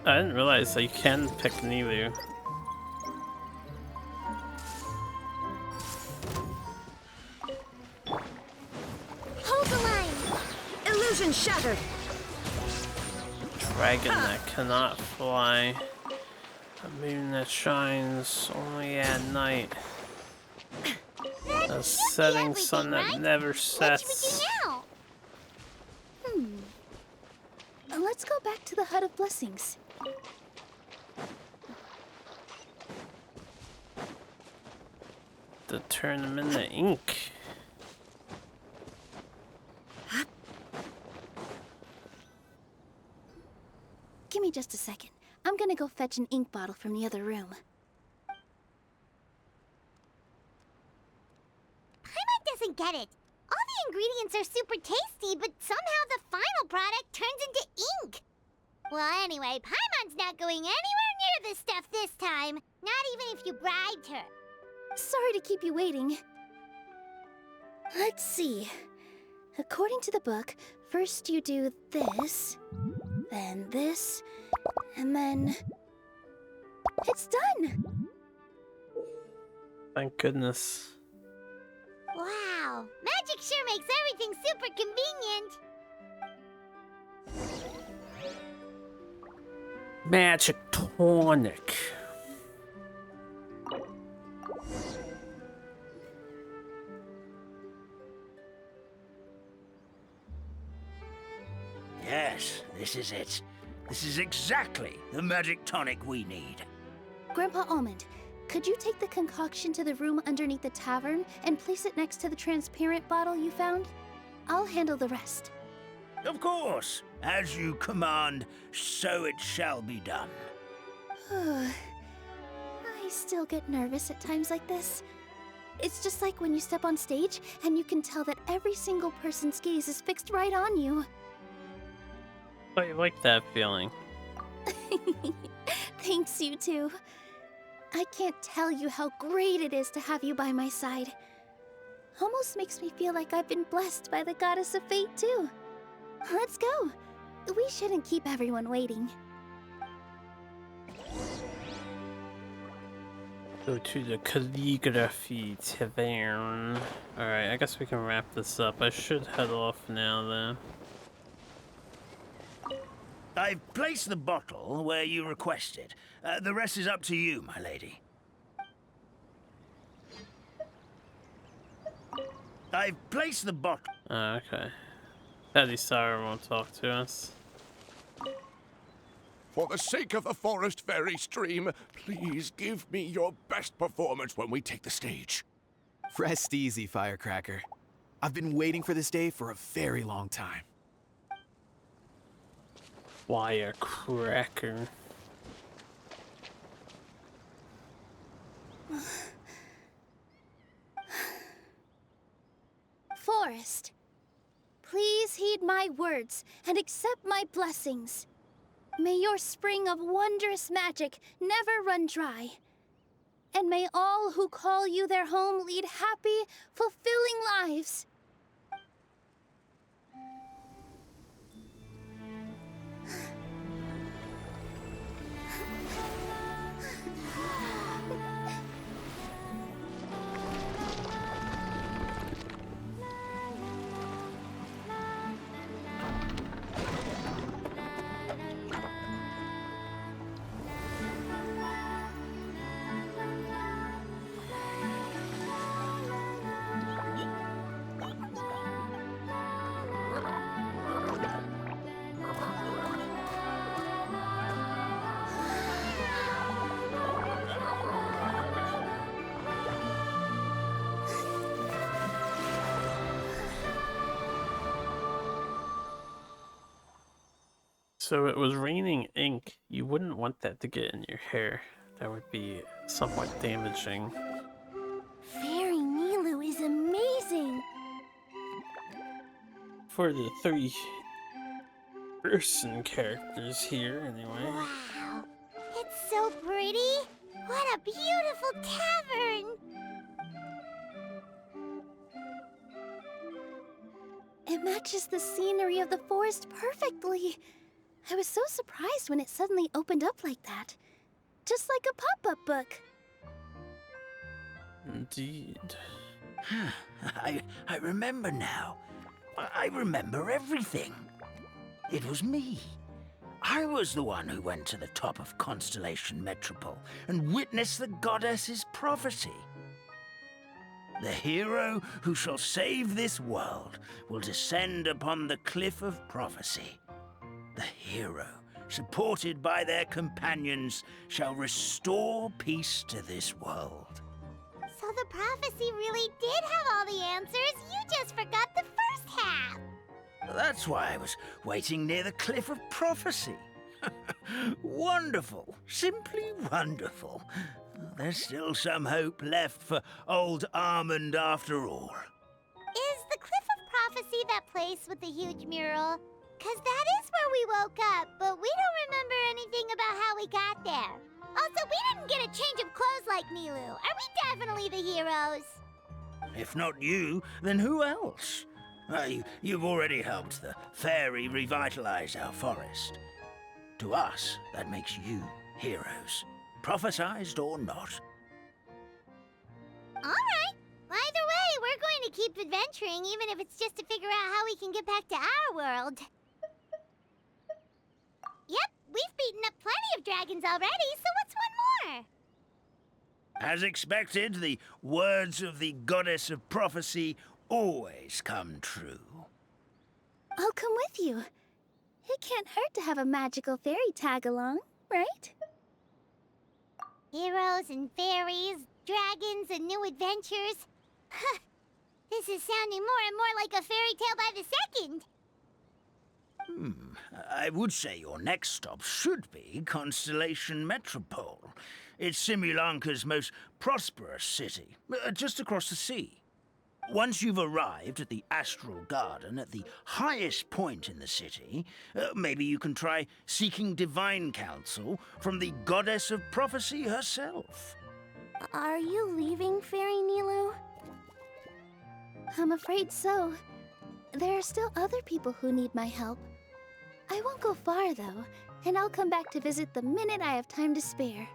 I didn't realize that you can pick Nilu. Hold the line! Illusion shattered! Dragon that cannot fly. A moon that shines only at night. A setting sun that never sets. Now? Let's go back to the Hut of Blessings. To turn them into ink. Give me just a second. I'm gonna go fetch an ink bottle from the other room. Paimon doesn't get it. All the ingredients are super tasty, but somehow the final product turns into ink. Well, anyway, Paimon's not going anywhere near this stuff this time. Not even if you bribed her. Sorry to keep you waiting. Let's see. According to the book, first you do this, then this, and then... It's done! Thank goodness. Wow, magic sure makes everything super convenient. Magic tonic. Yes, this is it. This is exactly the magic tonic we need. Grandpa Almond, could you take the concoction to the room underneath the tavern and place it next to the transparent bottle you found? I'll handle the rest. Of course. As you command, so it shall be done. I still get nervous at times like this. It's just like when you step on stage and you can tell that every single person's gaze is fixed right on you. I like that feeling. Thanks, you two. I can't tell you how great it is to have you by my side. Almost makes me feel like I've been blessed by the goddess of fate, too. Let's go. We shouldn't keep everyone waiting. Go to the calligraphy tavern. Alright, I guess we can wrap this up. I should head off now, though. I've placed the bottle where you requested. The rest is up to you, my lady. I've placed the bottle. Oh, okay. Daddy Sarah won't talk to us. For the sake of the forest fairy stream, please give me your best performance when we take the stage. Rest easy, Firecracker. I've been waiting for this day for a very long time. Firecracker. Forest, please heed my words and accept my blessings. May your spring of wondrous magic never run dry. And may all who call you their home lead happy, fulfilling lives. So it was raining ink. You wouldn't want that to get in your hair. That would be somewhat damaging. Fairy Nilu is amazing. For the 3 person characters here, anyway. Wow, it's so pretty. What a beautiful tavern. It matches the scenery of the forest perfectly. I was so surprised when it suddenly opened up like that. Just like a pop-up book. Indeed. I remember now. I remember everything. It was me. I was the one who went to the top of Constellation Metropole and witnessed the goddess's prophecy. The hero who shall save this world will descend upon the cliff of prophecy. The hero, supported by their companions, shall restore peace to this world. So the prophecy really did have all the answers. You just forgot the first half. That's why I was waiting near the cliff of prophecy. Wonderful. Simply wonderful. There's still some hope left for old Armand after all. Is the Cliff of Prophecy that place with the huge mural? 'Cause that is where we woke up, but we don't remember anything about how we got there. Also, we didn't get a change of clothes like Nilu. Are we definitely the heroes? If not you, then who else? You've already helped the fairy revitalize our forest. To us, that makes you heroes, prophesized or not. Alright. Either way, we're going to keep adventuring, even if it's just to figure out how we can get back to our world. Yep, we've beaten up plenty of dragons already, so what's one more? As expected, the words of the goddess of prophecy always come true. I'll come with you. It can't hurt to have a magical fairy tag along, right? Heroes and fairies, dragons and new adventures. This is sounding more and more like a fairy tale by the second. I would say your next stop should be Constellation Metropole. It's Simulanka's most prosperous city, just across the sea. Once you've arrived at the Astral Garden at the highest point in the city, maybe you can try seeking divine counsel from the goddess of prophecy herself. Are you leaving, Fairy Nilu? I'm afraid so. There are still other people who need my help. I won't go far, though, and I'll come back to visit the minute I have time to spare.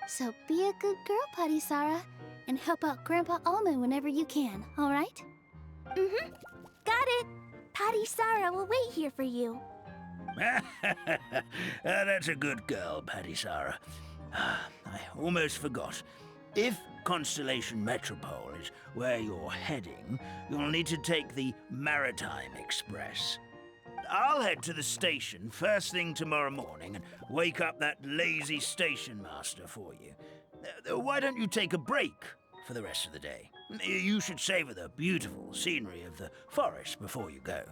So be a good girl, Patisara, and help out Grandpa Almond whenever you can, all right? Mm-hmm. Got it. Patisara will wait here for you. That's a good girl, Patisara. I almost forgot. If Constellation Metropole is where you're heading, you'll need to take the Maritime Express. I'll head to the station first thing tomorrow morning and wake up that lazy station master for you. Why don't you take a break for the rest of the day? You should savor the beautiful scenery of the forest before you go.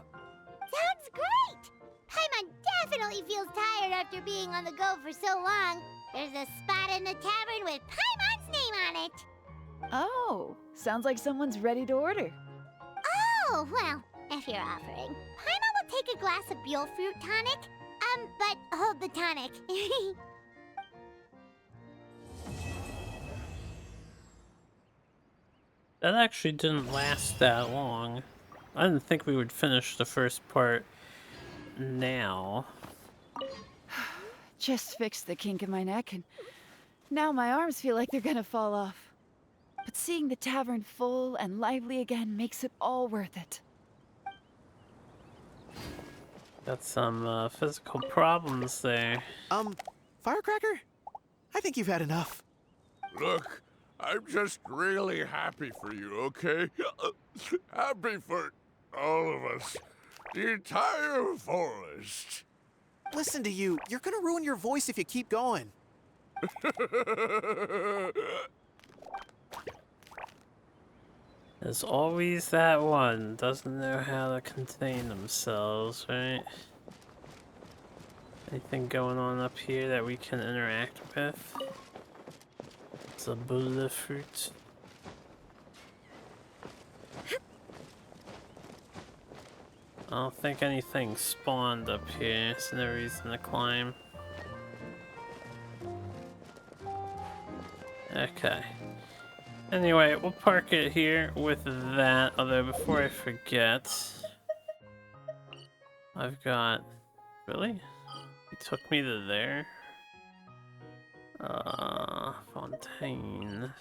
Sounds great! Paimon definitely feels tired after being on the go for so long. There's a spot in the tavern with Paimon's name on it. Oh, sounds like someone's ready to order. Oh, well, if you're offering. Paimon will take a glass of Buell fruit tonic. But hold the tonic. That actually didn't last that long. I didn't think we would finish the first part now. Just fixed the kink in my neck, and now my arms feel like they're gonna fall off. But seeing the tavern full and lively again makes it all worth it. Got some physical problems there. Firecracker? I think you've had enough. Look, I'm just really happy for you, okay? Happy for all of us. The entire forest. Listen to you. You're gonna ruin your voice if you keep going. There's always that one, doesn't know how to contain themselves, right? Anything going on up here that we can interact with? Zabula fruit. I don't think anything spawned up here, so no reason to climb. Okay. Anyway, we'll park it here with that, although before I forget, I've got... Really? took me to there. Fontaine.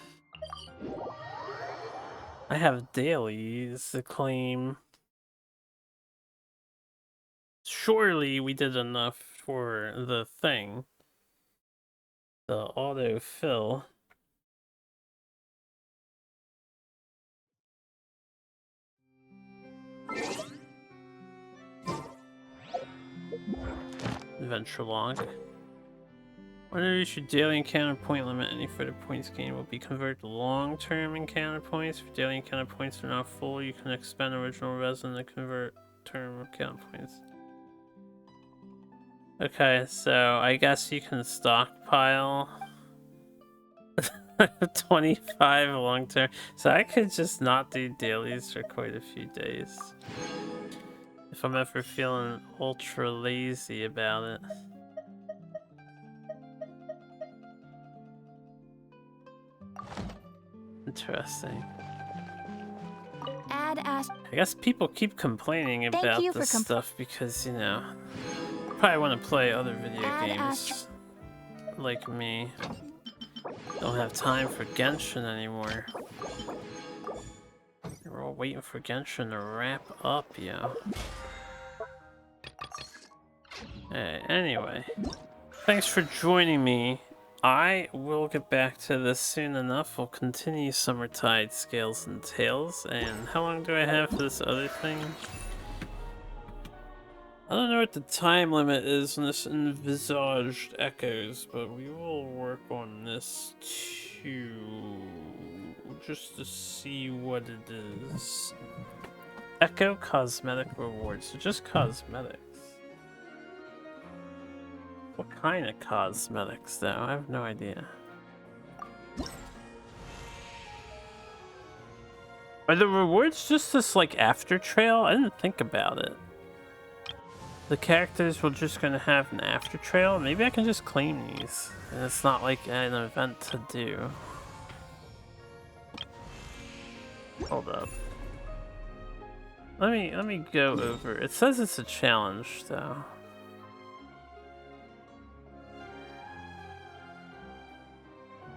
I have dailies to claim. Surely we did enough for the thing. The autofill. Adventure log. When you reach your daily encounter point limit, any further points gained will be converted to long-term encounter points. If daily encounter points are not full, you can expend original resin to convert term encounter points. Okay, so I guess you can stockpile 25 long-term. So I could just not do dailies for quite a few days. If I'm ever feeling ultra lazy about it. Interesting. Add Ash. I guess people keep complaining about this stuff because, you know, probably want to play other video games like me. Don't have time for Genshin anymore. We're all waiting for Genshin to wrap up, yo. Hey, anyway, thanks for joining me. I will get back to this soon enough. We'll continue Summertide Scales and Tales. And how long do I have for this other thing? I don't know what the time limit is on this envisaged echoes, but we will work on this too, just to see what it is. Echo cosmetic rewards, so just cosmetics. What kind of cosmetics, though? I have no idea. Are the rewards just this, like, after trail? I didn't think about it. The characters were just gonna have an after trail? Maybe I can just claim these. And it's not like an event to do. Hold up. Let me go over. It says it's a challenge, though.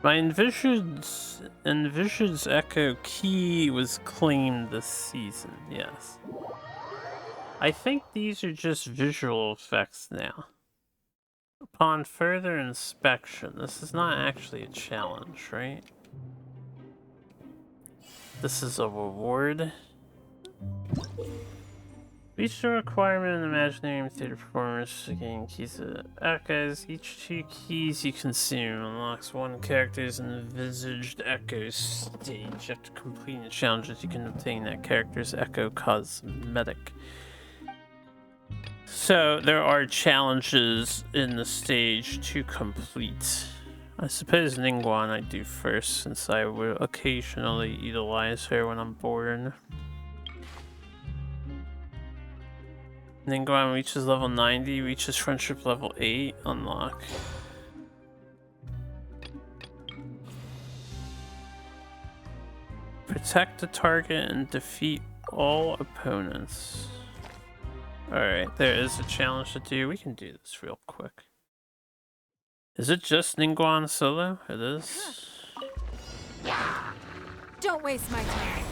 My Envision's Echo Key was claimed this season, yes. I think these are just visual effects now. Upon further inspection, this is not actually a challenge, right? This is a reward. Reach the requirement in Imaginary Theater performers to gain keys to echoes. Each 2 keys you consume unlocks 1 character's envisaged echo stage. After completing the challenges, you can obtain that character's echo cosmetic. So there are challenges in the stage to complete. I suppose Ningguang I do first, since I will occasionally utilize her when I'm bored. Ningguang reaches level 90, reaches friendship level 8, unlock. Protect the target and defeat all opponents. Alright, there is a challenge to do. We can do this real quick. Is it just Ningguang solo? It is. Don't waste my time.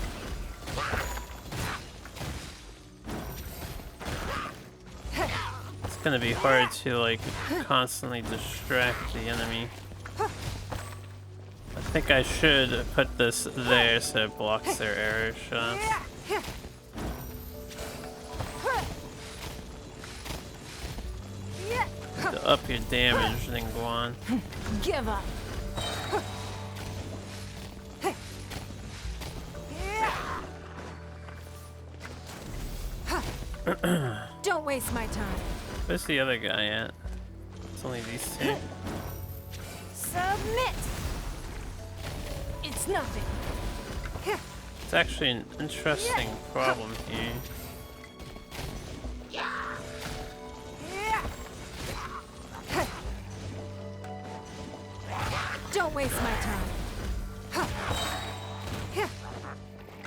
It's gonna be hard to, like, constantly distract the enemy. I think I should put this there so it blocks their arrow shots. To up your damage, Ningguang. Give up. Don't waste my time. Where's the other guy at? It's only these 2. Submit. It's nothing. It's actually an interesting problem here. Don't waste my time.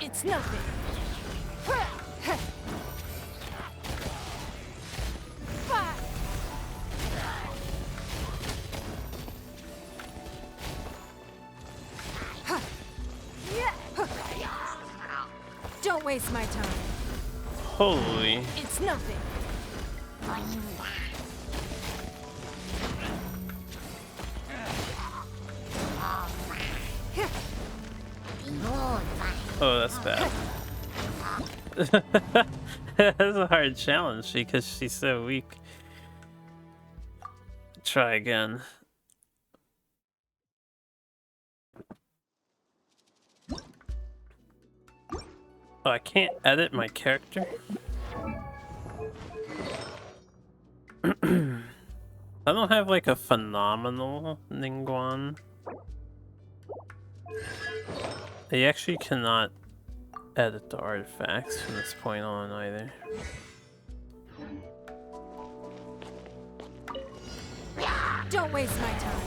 It's nothing. waste my time. Holy. It's nothing. Oh, that's bad. That's a hard challenge because she's so weak. Try again. Oh, I can't edit my character? I don't have like a phenomenal Ningguang. I actually cannot edit the artifacts from this point on either. Don't waste my time.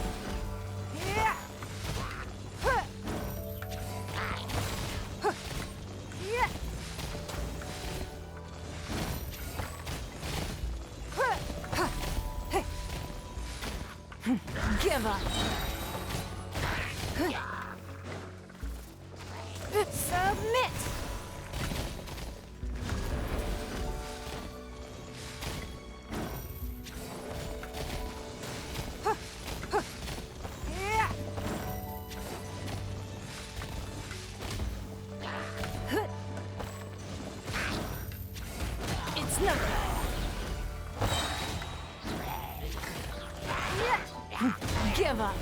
Give up. Submit. It's nothing. Give up.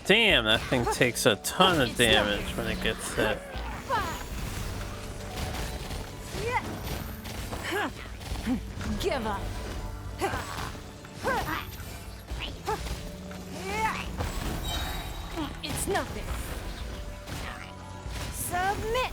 Damn, that thing takes a ton of damage when it gets hit. Give up. It's nothing. Submit.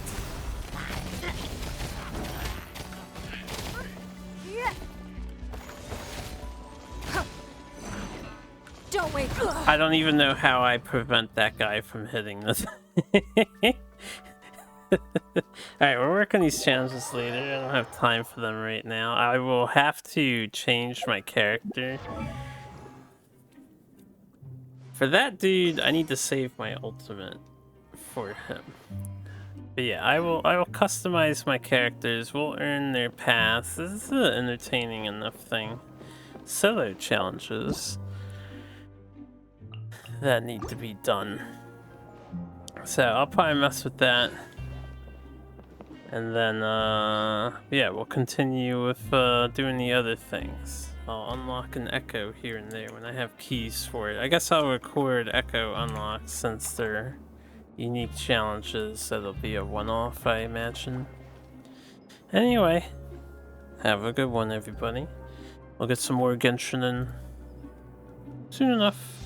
Don't wait. I don't even know how I prevent that guy from hitting this. Alright, we'll work on these challenges later. I don't have time for them right now. I will have to change my character. For that dude, I need to save my ultimate for him. But yeah, I will customize my characters. We'll earn their paths. This is an entertaining enough thing. Solo challenges that need to be done. So I'll probably mess with that. And then, yeah, we'll continue with doing the other things. I'll unlock an echo here and there when I have keys for it. I guess I'll record echo unlocks since they're unique challenges, so it'll be a one-off, I imagine. Anyway, have a good one, everybody. We'll get some more Genshin in soon enough.